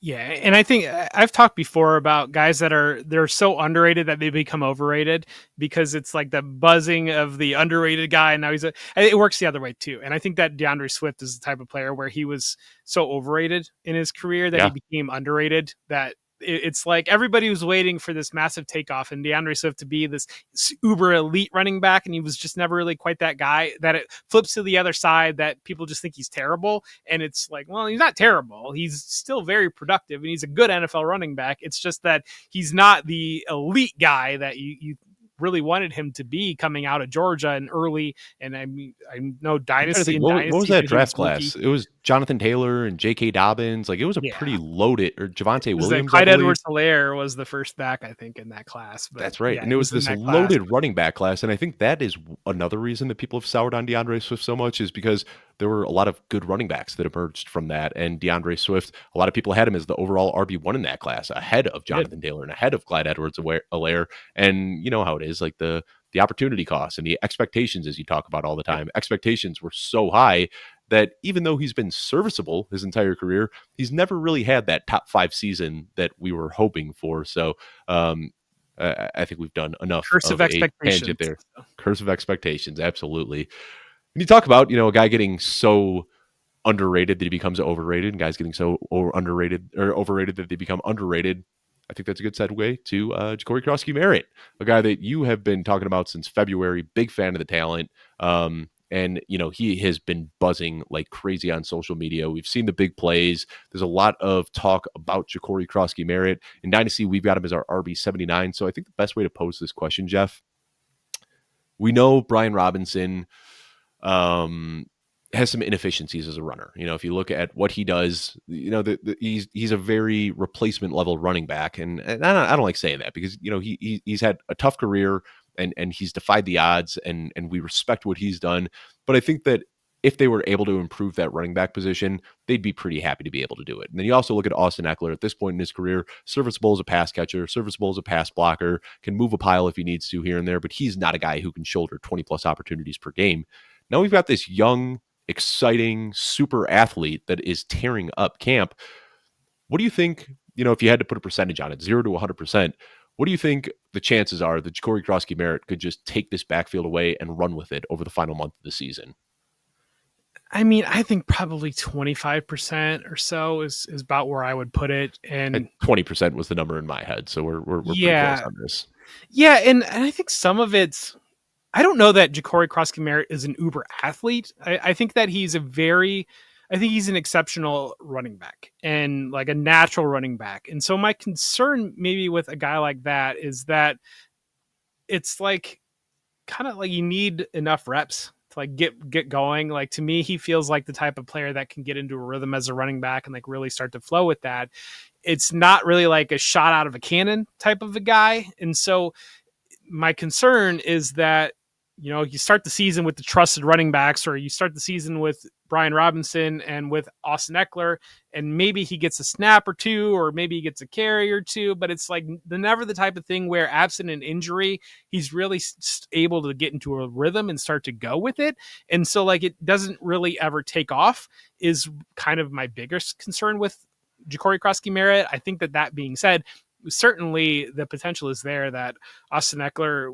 Yeah, and I think I've talked before about guys they're so underrated that they become overrated, because it's like the buzzing of the underrated guy, and now it works the other way too. And I think that DeAndre Swift is the type of player where he was so overrated in his career that he became underrated, that it's like everybody was waiting for this massive takeoff and DeAndre Swift to be this uber elite running back, and he was just never really quite that guy. That it flips to the other side, that people just think he's terrible, and it's like, well, he's not terrible. He's still very productive, and he's a good NFL running back. It's just that he's not the elite guy that you really wanted him to be coming out of Georgia and early. And I mean, I know
I'm trying to
Dynasty
think,
and
what was
Dynasty
that
that he was
draft
rookie.
class? It was Jonathan Taylor and J.K. Dobbins. Like, it was a
Yeah.
pretty loaded, or Javonte
It was that
Williams, I
Clyde
believe.
Edwards-Helaire was the first back, I think, in that class. But
That's right.
yeah,
And it
he
was
was in
this
that class.
loaded running back class. And I think that is another reason that people have soured on DeAndre Swift so much, is because there were a lot of good running backs that emerged from that. And DeAndre Swift, a lot of people had him as the overall RB1 in that class, ahead of
He did.
Jonathan Taylor and ahead of Clyde Edwards-Helaire. And you know how it is, like the opportunity cost and the expectations, as you talk about all the
Yep.
time. Expectations were so high that even though he's been serviceable his entire career, he's never really had that top 5 season that we were hoping for. So, I think we've done enough
Curse of
of a tangent
expectations.
there. Curse of expectations, absolutely. When you talk about, a guy getting so underrated that he becomes overrated, and guys getting so underrated or overrated that they become underrated, I think that's a good segue to Ja'Cory Krosky-Merritt, a guy that you have been talking about since February. Big fan of the talent. And, he has been buzzing like crazy on social media. We've seen the big plays. There's a lot of talk about Ja'Cory Krosky-Merritt. In Dynasty, we've got him as our RB79. So I think the best way to pose this question, Jeff, we know Brian Robinson has some inefficiencies as a runner. If you look at what he does, he's a very replacement level running back. And I don't like saying that, because, he's had a tough career, and he's defied the odds, and we respect what he's done. But I think that if they were able to improve that running back position, they'd be pretty happy to be able to do it. And then you also look at Austin Eckler at this point in his career, serviceable as a pass catcher, serviceable as a pass blocker, can move a pile if he needs to here and there, but he's not a guy who can shoulder 20 plus opportunities per game. Now we've got this young, exciting, super athlete that is tearing up camp. What do you think, if you had to put a percentage on it, 0 to 100%, what do you think the chances are that Ja'Cory Krosky-Merritt could just take this backfield away and run with it over the final month of the season?
I mean, I think probably 25% or so is about where I would put it. And
20% was the number in my head. So we're pretty close on this.
Yeah. And I think some of it's, I don't know that Ja'Cory Krosky-Merritt is an uber athlete. I think that I think he's an exceptional running back and like a natural running back. And so my concern maybe with a guy like that is that it's like kind of like you need enough reps to like get going. Like to me, he feels like the type of player that can get into a rhythm as a running back and like really start to flow with that. It's not really like a shot out of a cannon type of a guy. And so my concern is that, you start the season with the trusted running backs, or you start the season with Brian Robinson and with Austin Eckler, and maybe he gets a snap or two, or maybe he gets a carry or two, but it's like never the type of thing where, absent an injury, he's really able to get into a rhythm and start to go with it. And so like it doesn't really ever take off is kind of my biggest concern with Ja'Cory Krosky-Merritt. I think that being said, certainly the potential is there that Austin Eckler,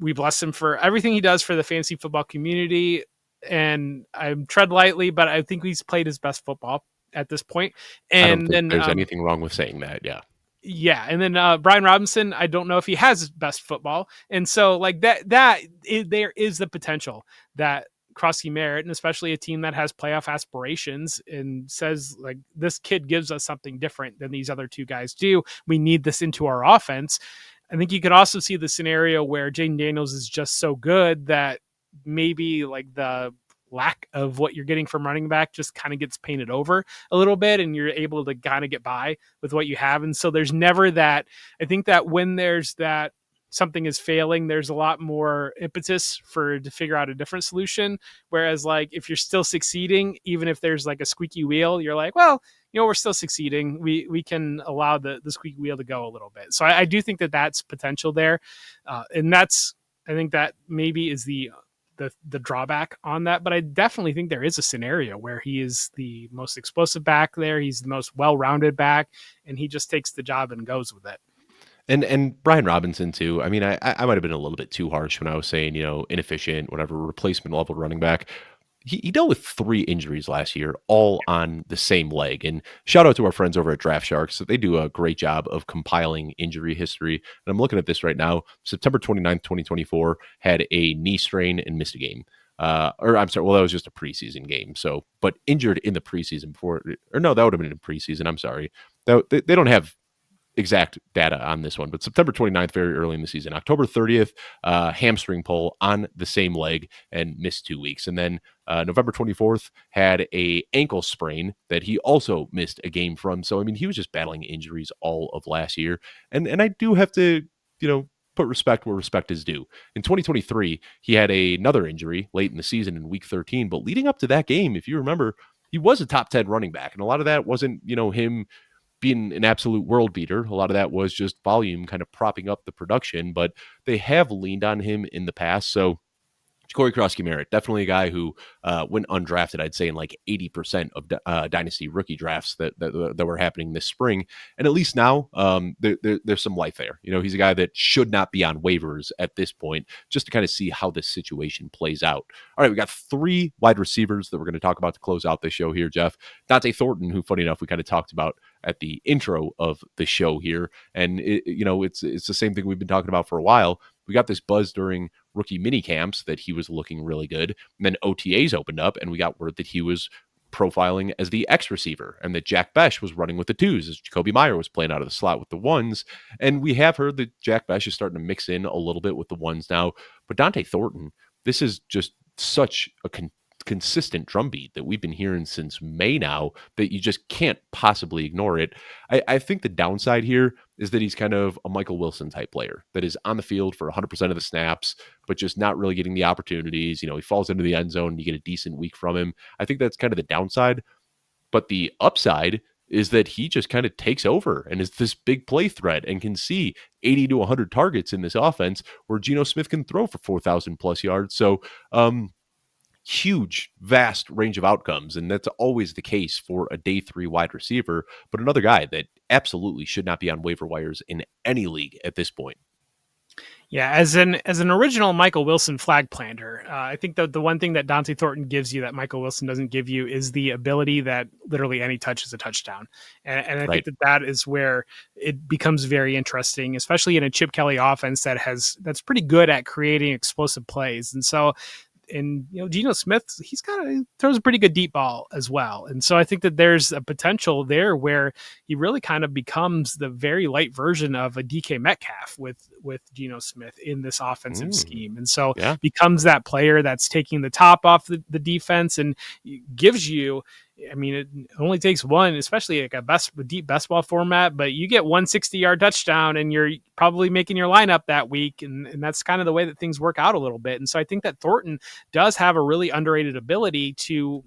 we bless him for everything he does for the fantasy football community. And I'm tread lightly, but I think he's played his best football at this point. And
I don't think
then
there's anything wrong with saying that. Yeah.
Yeah. And then Brian Robinson, I don't know if he has his best football. And so like there is the potential that Krosky-Merritt, and especially a team that has playoff aspirations and says like, this kid gives us something different than these other two guys do. We need this into our offense. I think you could also see the scenario where Jaden Daniels is just so good that maybe like the lack of what you're getting from running back just kind of gets painted over a little bit, and you're able to kind of get by with what you have. And so there's never that. I think that when there's that something is failing, there's a lot more impetus to figure out a different solution. Whereas like if you're still succeeding, even if there's like a squeaky wheel, you're like, well, we're still succeeding. We can allow the squeaky wheel to go a little bit. So I do think that that's potential there. And I think that maybe is the drawback on that, but I definitely think there is a scenario where he is the most explosive back there. He's the most well-rounded back, and he just takes the job and goes with it.
And Brian Robinson too. I mean, I might have been a little bit too harsh when I was saying, inefficient, whatever, replacement level running back. He dealt with 3 injuries last year, all on the same leg. And shout out to our friends over at Draft Sharks. They do a great job of compiling injury history. And I'm looking at this right now. September 29th, 2024, had a knee strain and missed a game. Or I'm sorry, well, that was just a preseason game. So, but injured in the preseason before, or no, that would have been in preseason. I'm sorry. They don't have exact data on this one, but September 29th, very early in the season. October 30th, hamstring pull on the same leg and missed 2 weeks. And then November 24th had a ankle sprain that he also missed a game from. So, I mean, he was just battling injuries all of last year. And I do have to, put respect where respect is due. In 2023, he had another injury late in the season in week 13, but leading up to that game, if you remember, he was a top 10 running back. And a lot of that wasn't, him being an absolute world beater. A lot of that was just volume kind of propping up the production, but they have leaned on him in the past. So Corey Krosky-Merritt, definitely a guy who went undrafted, I'd say, in like 80% of Dynasty rookie drafts that were happening this spring. And at least now there's some life there. He's a guy that should not be on waivers at this point, just to kind of see how this situation plays out. All right, we got 3 wide receivers that we're going to talk about to close out this show here, Jeff. Dante Thornton, who, funny enough, we kind of talked about at the intro of the show here. And, it's the same thing we've been talking about for a while. We got this buzz during rookie mini camps that he was looking really good. And then OTAs opened up and we got word that he was profiling as the X receiver and that Jack Besh was running with the 2s as Jacoby Meyer was playing out of the slot with the 1s. And we have heard that Jack Besh is starting to mix in a little bit with the 1s now. But Dante Thornton, this is just such a consistent drumbeat that we've been hearing since May now that you just can't possibly ignore it. I think the downside here is that he's kind of a Michael Wilson type player that is on the field for 100% of the snaps, but just not really getting the opportunities. He falls into the end zone and you get a decent week from him. I think that's kind of the downside. But the upside is that he just kind of takes over and is this big play threat and can see 80 to 100 targets in this offense where Geno Smith can throw for 4,000 plus yards. So, huge, vast range of outcomes. And that's always the case for a day 3 wide receiver, but another guy that absolutely should not be on waiver wires in any league at this point.
Yeah, as an original Michael Wilson flag planter, I think the one thing that Dante Thornton gives you that Michael Wilson doesn't give you is the ability that literally any touch is a touchdown. And I
Right.
think that is where it becomes very interesting, especially in a Chip Kelly offense that's pretty good at creating explosive plays. And so, and Geno Smith, throws a pretty good deep ball as well. And so I think that there's a potential there where he really kind of becomes the very light version of a DK Metcalf with Geno Smith in this offensive scheme. And so
Yeah.
becomes that player that's taking the top off the defense and gives you, I mean, it only takes one, especially like a deep best ball format, but you get 160-yard touchdown and you're probably making your lineup that week. And that's kind of the way that things work out a little bit. And so I think that Thornton does have a really underrated ability to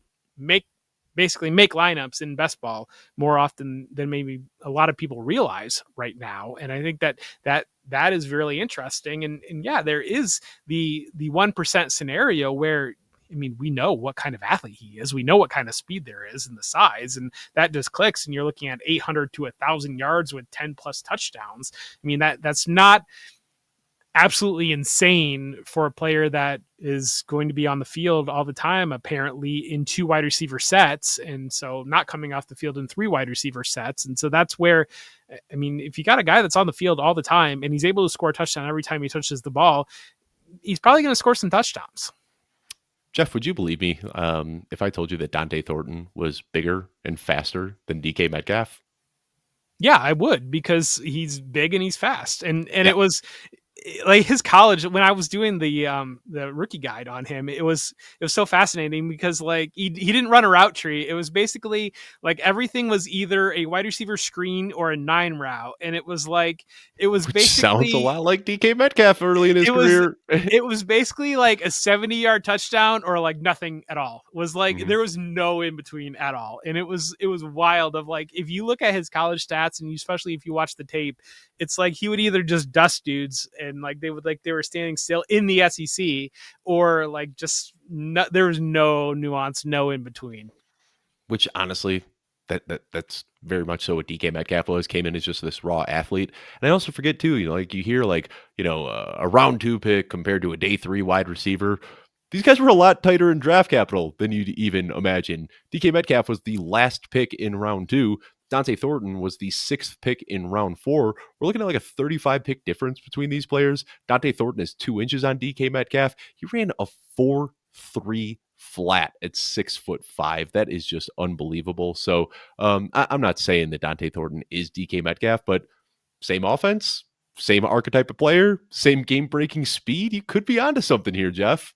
basically make lineups in best ball more often than maybe a lot of people realize right now. And I think that is really interesting. And yeah, there is the 1% scenario where, I mean, we know what kind of athlete he is. We know what kind of speed there is and the size, and that just clicks. And you're looking at 800 to 1,000 yards with 10 plus touchdowns. I mean, that's not absolutely insane for a player that is going to be on the field all the time, apparently in 2 wide receiver sets. And so not coming off the field in 3 wide receiver sets. And so that's where, I mean, if you got a guy that's on the field all the time and he's able to score a touchdown every time he touches the ball, he's probably going to score some touchdowns.
Jeff, would you believe me if I told you that Dante Thornton was bigger and faster than DK Metcalf?
Yeah, I would, because he's big and he's fast. And
Yeah.
it was like his college, when I was doing the rookie guide on him, it was so fascinating because like he didn't run a route tree. It was basically like everything was either a wide receiver screen or a 9 route. And it was
Which
basically
sounds a lot like DK Metcalf early in his career.
it was basically like a 70-yard touchdown or like nothing at all. It was like
Mhm.
there was no in between at all. And it was wild of like, if you look at his college stats and especially if you watch the tape, it's like he would either just dust dudes and like they were standing still in the SEC, or like just there was no nuance, no in between.
Which honestly, that's very much so what DK Metcalf was. Came in as just this raw athlete. And I also forget too, like you hear like, a round 2 pick compared to a day 3 wide receiver. These guys were a lot tighter in draft capital than you'd even imagine. DK Metcalf was the last pick in round 2. Dante Thornton was the 6th pick in round 4. We're looking at like a 35 pick difference between these players. Dante Thornton is 2 inches on DK Metcalf. He ran a 4.3 flat at 6'5". That is just unbelievable. So I'm not saying that Dante Thornton is DK Metcalf, but same offense, same archetype of player, same game-breaking speed. You could be onto something here, Jeff.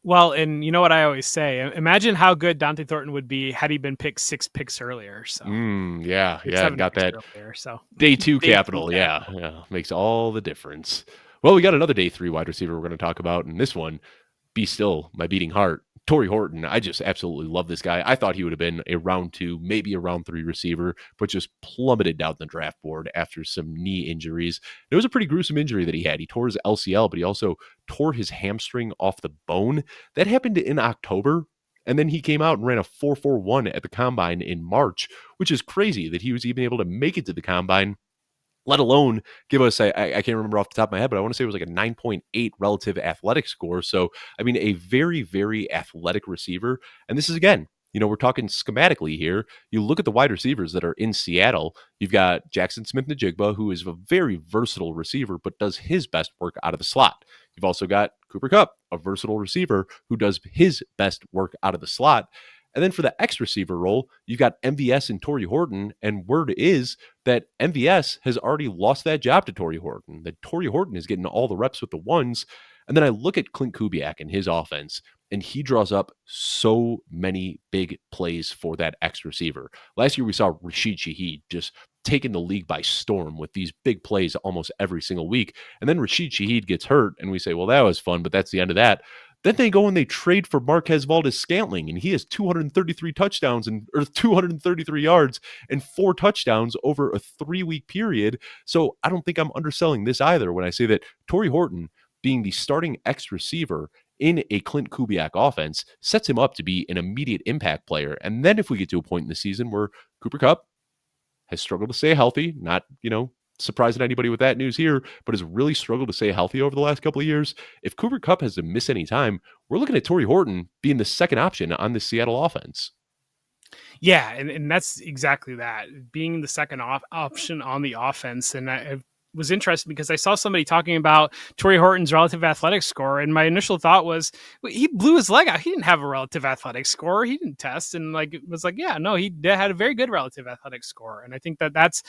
Well, and you know what I always say? Imagine how good Dante Thornton would be had he been picked 6 picks earlier. So
Yeah,
or
and
7
got
picks
that
earlier. So
day 2
day 2
capital. Yeah,
capital.
yeah, makes all the difference. Well, we got another day 3 wide receiver we're going to talk about, and this one, be still my beating heart. Torrey Horton, I just absolutely love this guy. I thought he would have been a round 2, maybe a round 3 receiver, but just plummeted down the draft board after some knee injuries. It was a pretty gruesome injury that he had. He tore his LCL, but he also tore his hamstring off the bone. That happened in October. And then he came out and ran a 4.41 at the combine in March, which is crazy that he was even able to make it to the combine, let alone give us, I can't remember off the top of my head, but I want to say it was like a 9.8 relative athletic score. So, I mean, a very, very athletic receiver. And this is, again, we're talking schematically here. You look at the wide receivers that are in Seattle. You've got Jackson Smith-Njigba, who is a very versatile receiver, but does his best work out of the slot. You've also got Cooper Kupp, a versatile receiver who does his best work out of the slot. And then for the X receiver role, you've got MVS and Torrey Horton. And word is that MVS has already lost that job to Torrey Horton, that Torrey Horton is getting all the reps with the ones. And then I look at Clint Kubiak and his offense, and he draws up so many big plays for that X receiver. Last year, we saw Rashid Shaheed just taking the league by storm with these big plays almost every single week. And then Rashid Shaheed gets hurt, and we say, well, that was fun, but that's the end of that. Then they go and they trade for Marquez Valdes-Scantling, and he has 233 touchdowns or 233 yards and 4 touchdowns over a 3-week period. So I don't think I'm underselling this either when I say that Torrey Horton, being the starting X receiver in a Clint Kubiak offense, sets him up to be an immediate impact player. And then if we get to a point in the season where Cooper Kupp has struggled to stay healthy, not, surprising anybody with that news here, but has really struggled to stay healthy over the last couple of years. If Cooper Kupp has to miss any time, we're looking at Torrey Horton being the second option on the Seattle offense.
Yeah, and that's exactly that, being the second option on the offense. And I was interested because I saw somebody talking about Torrey Horton's relative athletic score, and my initial thought was, he blew his leg out. He didn't have a relative athletic score. He didn't test, and it was like, yeah, no, he had a very good relative athletic score. And I think that's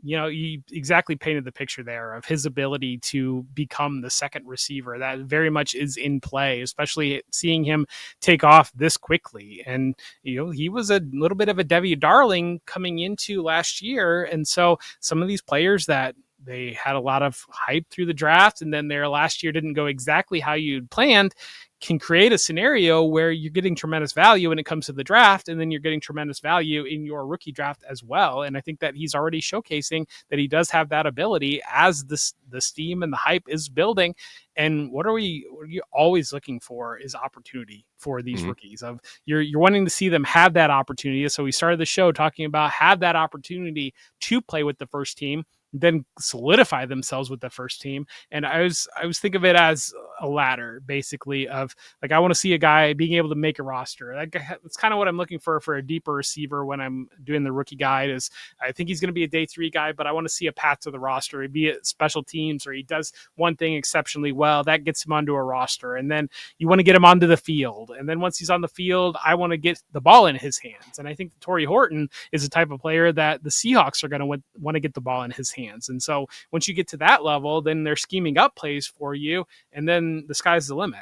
he exactly painted the picture there of his ability to become the second receiver. That very much is in play, especially seeing him take off this quickly. And he was a little bit of a Debbie Darling coming into last year, and so some of these players that they had a lot of hype through the draft, and then their last year didn't go exactly how you'd planned, can create a scenario where you're getting tremendous value when it comes to the draft, and then you're getting tremendous value in your rookie draft as well. And I think that he's already showcasing that he does have that ability as the steam and the hype is building. And what are you always looking for is opportunity for these rookies. Of you're wanting to see them have that opportunity. So we started the show talking about have that opportunity to play with the first team, then solidify themselves with the first team. And I was thinking of it as a ladder, basically, of I want to see a guy being able to make a roster. That's kind of what I'm looking for a deeper receiver when I'm doing the rookie guide. Is I think he's going to be a day 3 guy, but I want to see a path to the roster, be it special teams or he does one thing exceptionally well that gets him onto a roster. And then you want to get him onto the field. And then once he's on the field, I want to get the ball in his hands. And I think Torrey Horton is the type of player that the Seahawks are going to want to get the ball in his hands. And so once you get to that level, then they're scheming up plays for you, and then the sky's the limit.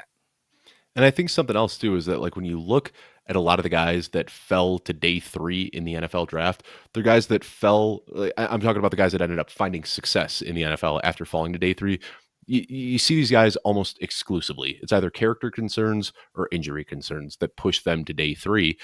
And I think something else too is that when you look at a lot of the guys that fell to day 3 in the NFL draft, they're guys that fell. I'm talking about the guys that ended up finding success in the NFL after falling to day 3. You see these guys almost exclusively. It's either character concerns or injury concerns that push them to day 3.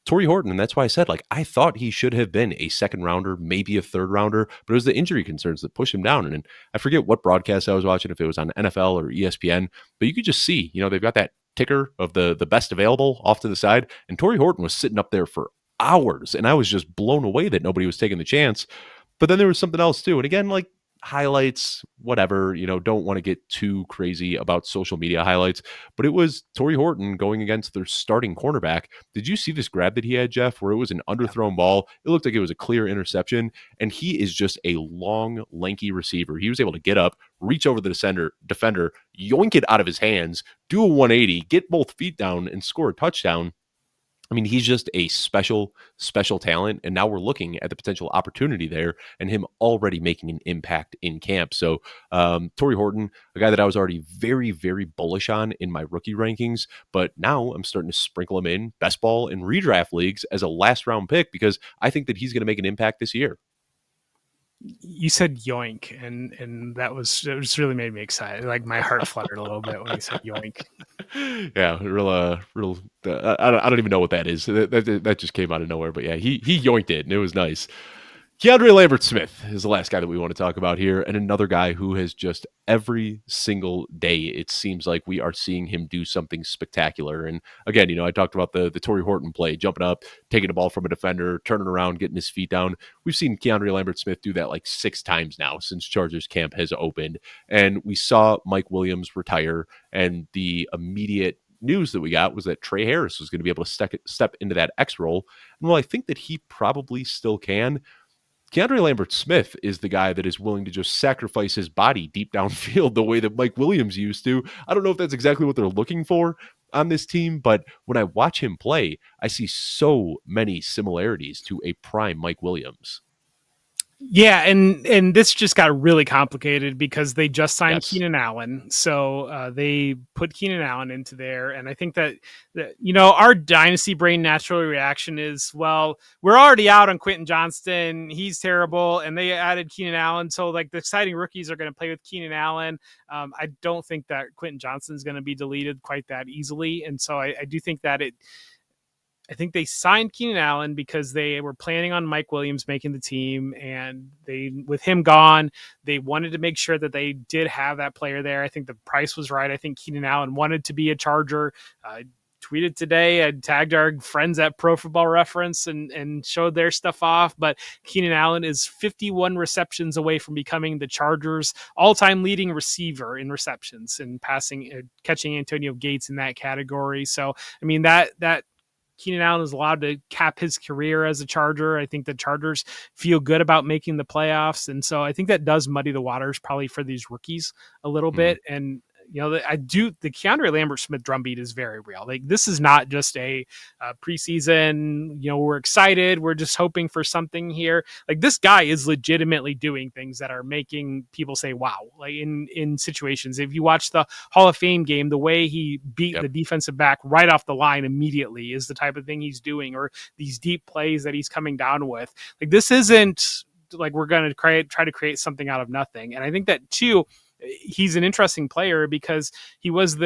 Torrey Horton, and that's why I said, I thought he should have been a second rounder, maybe a third rounder, but it was the injury concerns that pushed him down. And I forget what broadcast I was watching, if it was on NFL or ESPN, but you could just see, they've got that ticker of the best available off to the side, and Torrey Horton was sitting up there for hours, and I was just blown away that nobody was taking the chance. But then there was something else too. And again, highlights, whatever, don't want to get too crazy about social media highlights, but it was Torrey Horton going against their starting cornerback. Did you see this grab that he had, Jeff, where it was an underthrown ball? It looked like it was a clear interception, and he is just a long, lanky receiver. He was able to get up, reach over the defender, yoink it out of his hands, do a 180, get both feet down, and score a touchdown. I mean, he's just a special talent. And now we're looking at the potential opportunity there and him already making an impact in camp. So, Torrey Horton, a guy that I was already very, very bullish on in my rookie rankings, but now I'm starting to sprinkle him in best ball and redraft leagues as a last round pick because I think that he's going to make an impact this year.
You said yoink, and that just really made me excited. Like my heart fluttered a little bit when you said yoink.
Yeah, real. I don't even know what that is. That just came out of nowhere. But yeah, he yoinked it, and it was nice. Keandre Lambert-Smith is the last guy that we want to talk about here, and another guy who has just every single day it seems like we are seeing him do something spectacular. And again, I talked about the Torrey Horton play, jumping up, taking the ball from a defender, turning around, getting his feet down. We've seen Keandre Lambert-Smith do that like 6 times now since Chargers camp has opened, and we saw Mike Williams retire, and the immediate news that we got was that Trey Harris was going to be able to step into that X role. And while I think that he probably still can, Keandre Lambert-Smith is the guy that is willing to just sacrifice his body deep downfield the way that Mike Williams used to. I don't know if that's exactly what they're looking for on this team, but when I watch him play, I see so many similarities to a prime Mike Williams.
Yeah, and this just got really complicated because they just signed
Yes.
Keenan Allen, so they put Keenan Allen into there, and I think that our dynasty brain natural reaction is, well, we're already out on Quentin Johnston, he's terrible, and they added Keenan Allen, so like the exciting rookies are going to play with Keenan Allen. I don't think that Quentin Johnston is going to be deleted quite that easily, and so I do think that I think they signed Keenan Allen because they were planning on Mike Williams making the team, and with him gone, they wanted to make sure that they did have that player there. I think the price was right. I think Keenan Allen wanted to be a Charger. Tweeted today, I tagged our friends at Pro Football Reference and showed their stuff off. But Keenan Allen is 51 receptions away from becoming the Chargers' all-time leading receiver in receptions and catching Antonio Gates in that category. So, I mean, that Keenan Allen is allowed to cap his career as a Charger. I think the Chargers feel good about making the playoffs. And so I think that does muddy the waters probably for these rookies a little bit. And the Keandre Lambert-Smith drumbeat is very real. Like, this is not just a preseason, we're excited, we're just hoping for something here. Like, this guy is legitimately doing things that are making people say, wow, like in situations. If you watch the Hall of Fame game, the way he beat the defensive back right off the line immediately is the type of thing he's doing, or these deep plays that he's coming down with. Like, this isn't like we're going to try to create something out of nothing. And I think that too, he's an interesting player because he was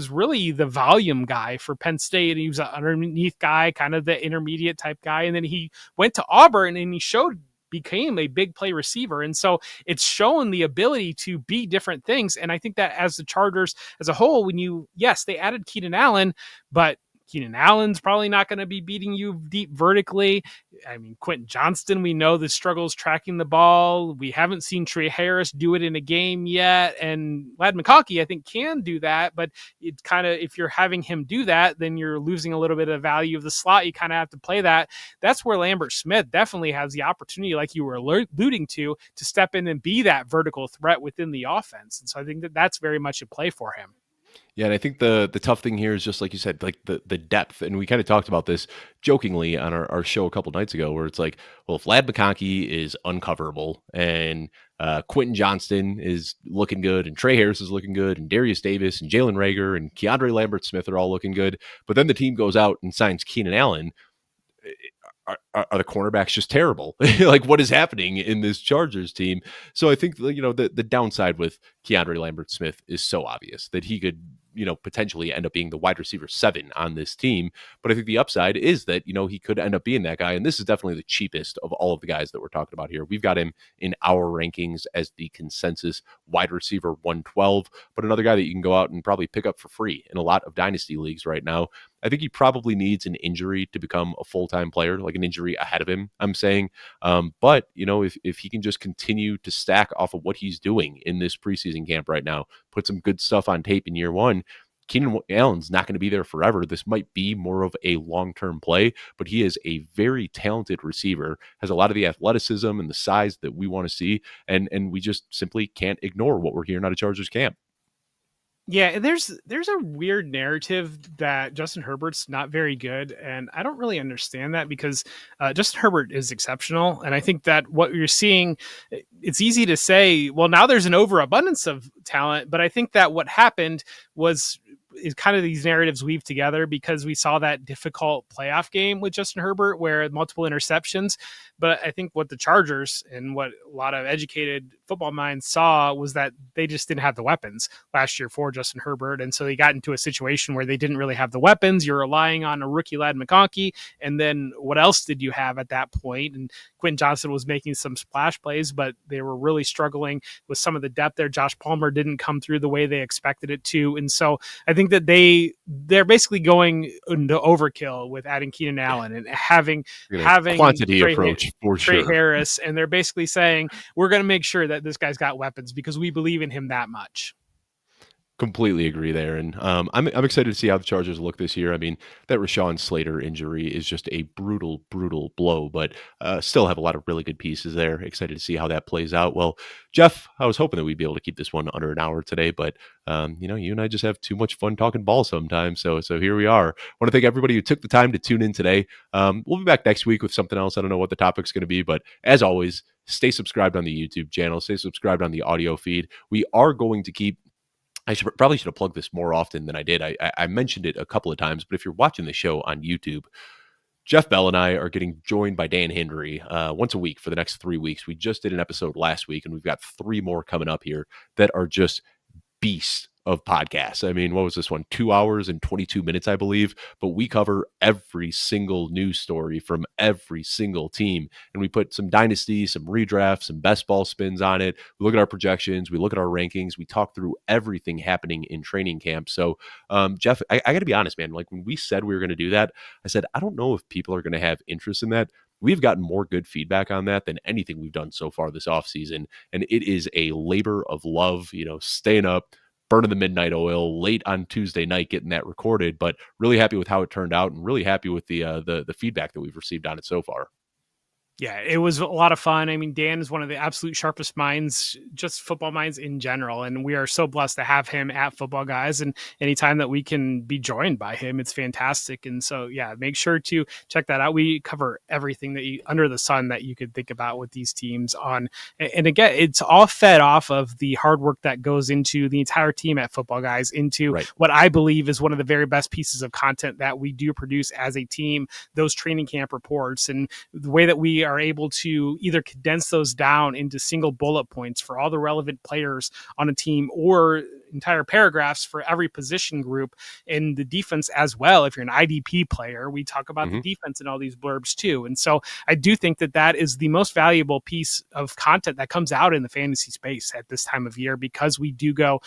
really the volume guy for Penn State. He was an underneath guy, kind of the intermediate type guy. And then he went to Auburn and he became a big play receiver. And so it's shown the ability to be different things. And I think that as the Chargers as a whole, they added Keenan Allen, but Keenan Allen's probably not going to be beating you deep vertically. I mean, Quentin Johnston, we know the struggles tracking the ball. We haven't seen Trey Harris do it in a game yet. And Ladd McConkey, I think, can do that. But it kind of, if you're having him do that, then you're losing a little bit of value of the slot. You kind of have to play that. That's where Lambert-Smith definitely has the opportunity, like you were alluding to step in and be that vertical threat within the offense. And so I think that that's very much a play for him.
Yeah, and I think the tough thing here is just like you said, like the depth. And we kind of talked about this jokingly on our show a couple nights ago, where it's like, well, if Ladd McConkey is uncoverable and Quentin Johnston is looking good and Trey Harris is looking good and Darius Davis and Jalen Reagor and Keandre Lambert-Smith are all looking good, but then the team goes out and signs Keenan Allen, are the cornerbacks just terrible? Like, what is happening in this Chargers team? So I think, the downside with Keandre Lambert-Smith is so obvious that he could, potentially end up being the wide receiver 7 on this team. But I think the upside is that, he could end up being that guy. And this is definitely the cheapest of all of the guys that we're talking about here. We've got him in our rankings as the consensus wide receiver 112, but another guy that you can go out and probably pick up for free in a lot of dynasty leagues right now. I think he probably needs an injury to become a full-time player, like an injury ahead of him, I'm saying. But, if he can just continue to stack off of what he's doing in this preseason camp right now, put some good stuff on tape in year one, Keenan Allen's not going to be there forever. This might be more of a long-term play, but he is a very talented receiver, has a lot of the athleticism and the size that we want to see, and we just simply can't ignore what we're hearing out of Chargers camp.
Yeah, there's a weird narrative that Justin Herbert's not very good, and I don't really understand that because Justin Herbert is exceptional, and I think that what you're seeing, it's easy to say, well, now there's an overabundance of talent, but I think that what happened was is kind of these narratives weave together because we saw that difficult playoff game with Justin Herbert where multiple interceptions. But I think what the Chargers and what a lot of educated football minds saw was that they just didn't have the weapons last year for Justin Herbert. And so they got into a situation where they didn't really have the weapons. You're relying on a rookie lad McConkey. And then what else did you have at that point? And Quentin Johnson was making some splash plays, but they were really struggling with some of the depth there. Josh Palmer didn't come through the way they expected it to. And so I think that they're basically going into overkill with adding Keenan Allen and having
quantity approach for
Trey
sure.
Harris, and they're basically saying we're going to make sure that this guy's got weapons because we believe in him that much.
Completely agree there, and I'm excited to see how the Chargers look this year. I mean, that Rashawn Slater injury is just a brutal, brutal blow, but still have a lot of really good pieces there. Excited to see how that plays out. Well, Jeff, I was hoping that we'd be able to keep this one under an hour today, but you and I just have too much fun talking ball sometimes. So here we are. I want to thank everybody who took the time to tune in today. We'll be back next week with something else. I don't know what the topic's going to be, but as always, stay subscribed on the YouTube channel. Stay subscribed on the audio feed. We are going to keep. I probably should have plugged this more often than I did. I mentioned it a couple of times, but if you're watching the show on YouTube, Jeff Bell and I are getting joined by Dan Hendry once a week for the next 3 weeks. We just did an episode last week, and we've got 3 more coming up here that are just beasts of podcasts. I mean, what was this one? 2 hours and 22 minutes, I believe. But we cover every single news story from every single team. And we put some dynasty, some redraft, some best ball spins on it. We look at our projections. We look at our rankings. We talk through everything happening in training camp. So, Jeff, I got to be honest, man. Like when we said we were going to do that, I said, I don't know if people are going to have interest in that. We've gotten more good feedback on that than anything we've done so far this offseason. And it is a labor of love, staying up, burning the midnight oil late on Tuesday night, getting that recorded, but really happy with how it turned out and really happy with the feedback that we've received on it so far.
Yeah, it was a lot of fun. I mean, Dan is one of the absolute sharpest minds, just football minds in general. And we are so blessed to have him at Football Guys. And anytime that we can be joined by him, it's fantastic. And so, yeah, make sure to check that out. We cover everything that under the sun that you could think about with these teams on. And again, it's all fed off of the hard work that goes into the entire team at Football Guys, into what I believe is one of the very best pieces of content that we do produce as a team, those training camp reports, and the way that we are able to either condense those down into single bullet points for all the relevant players on a team or entire paragraphs for every position group in the defense as well. If you're an IDP player, we talk about the defense in all these blurbs too. And so I do think that that is the most valuable piece of content that comes out in the fantasy space at this time of year, because we do go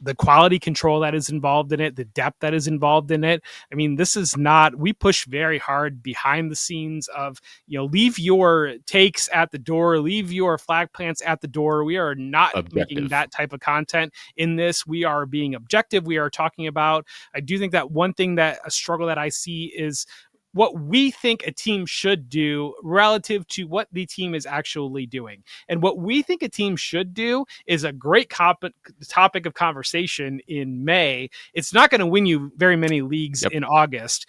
the quality control that is involved in it, the depth that is involved in it. I mean, this is not, we push very hard behind the scenes of, leave your takes at the door, leave your flag plants at the door. We are not making that type of content in this. We are being objective. We are talking about, I do think that one thing that a struggle that I see is what we think a team should do relative to what the team is actually doing. And what we think a team should do is a great topic of conversation in May. It's not going to win you very many leagues in August.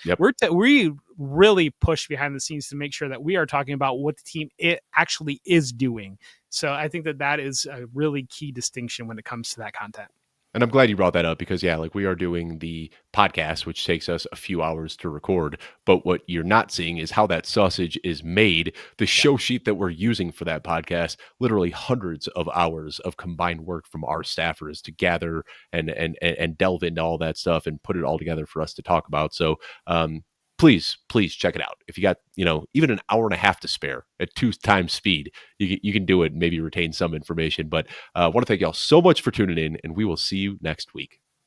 We really push behind the scenes to make sure that we are talking about what the team actually is doing. So I think that that is a really key distinction when it comes to that content.
And I'm glad you brought that up because, we are doing the podcast, which takes us a few hours to record. But what you're not seeing is how that sausage is made. The show sheet that we're using for that podcast, literally hundreds of hours of combined work from our staffers to gather and delve into all that stuff and put it all together for us to talk about. So, please check it out. If you got, even an hour and a half to spare at 2 times speed, you can do it and maybe retain some information. But I want to thank y'all so much for tuning in, and we will see you next week.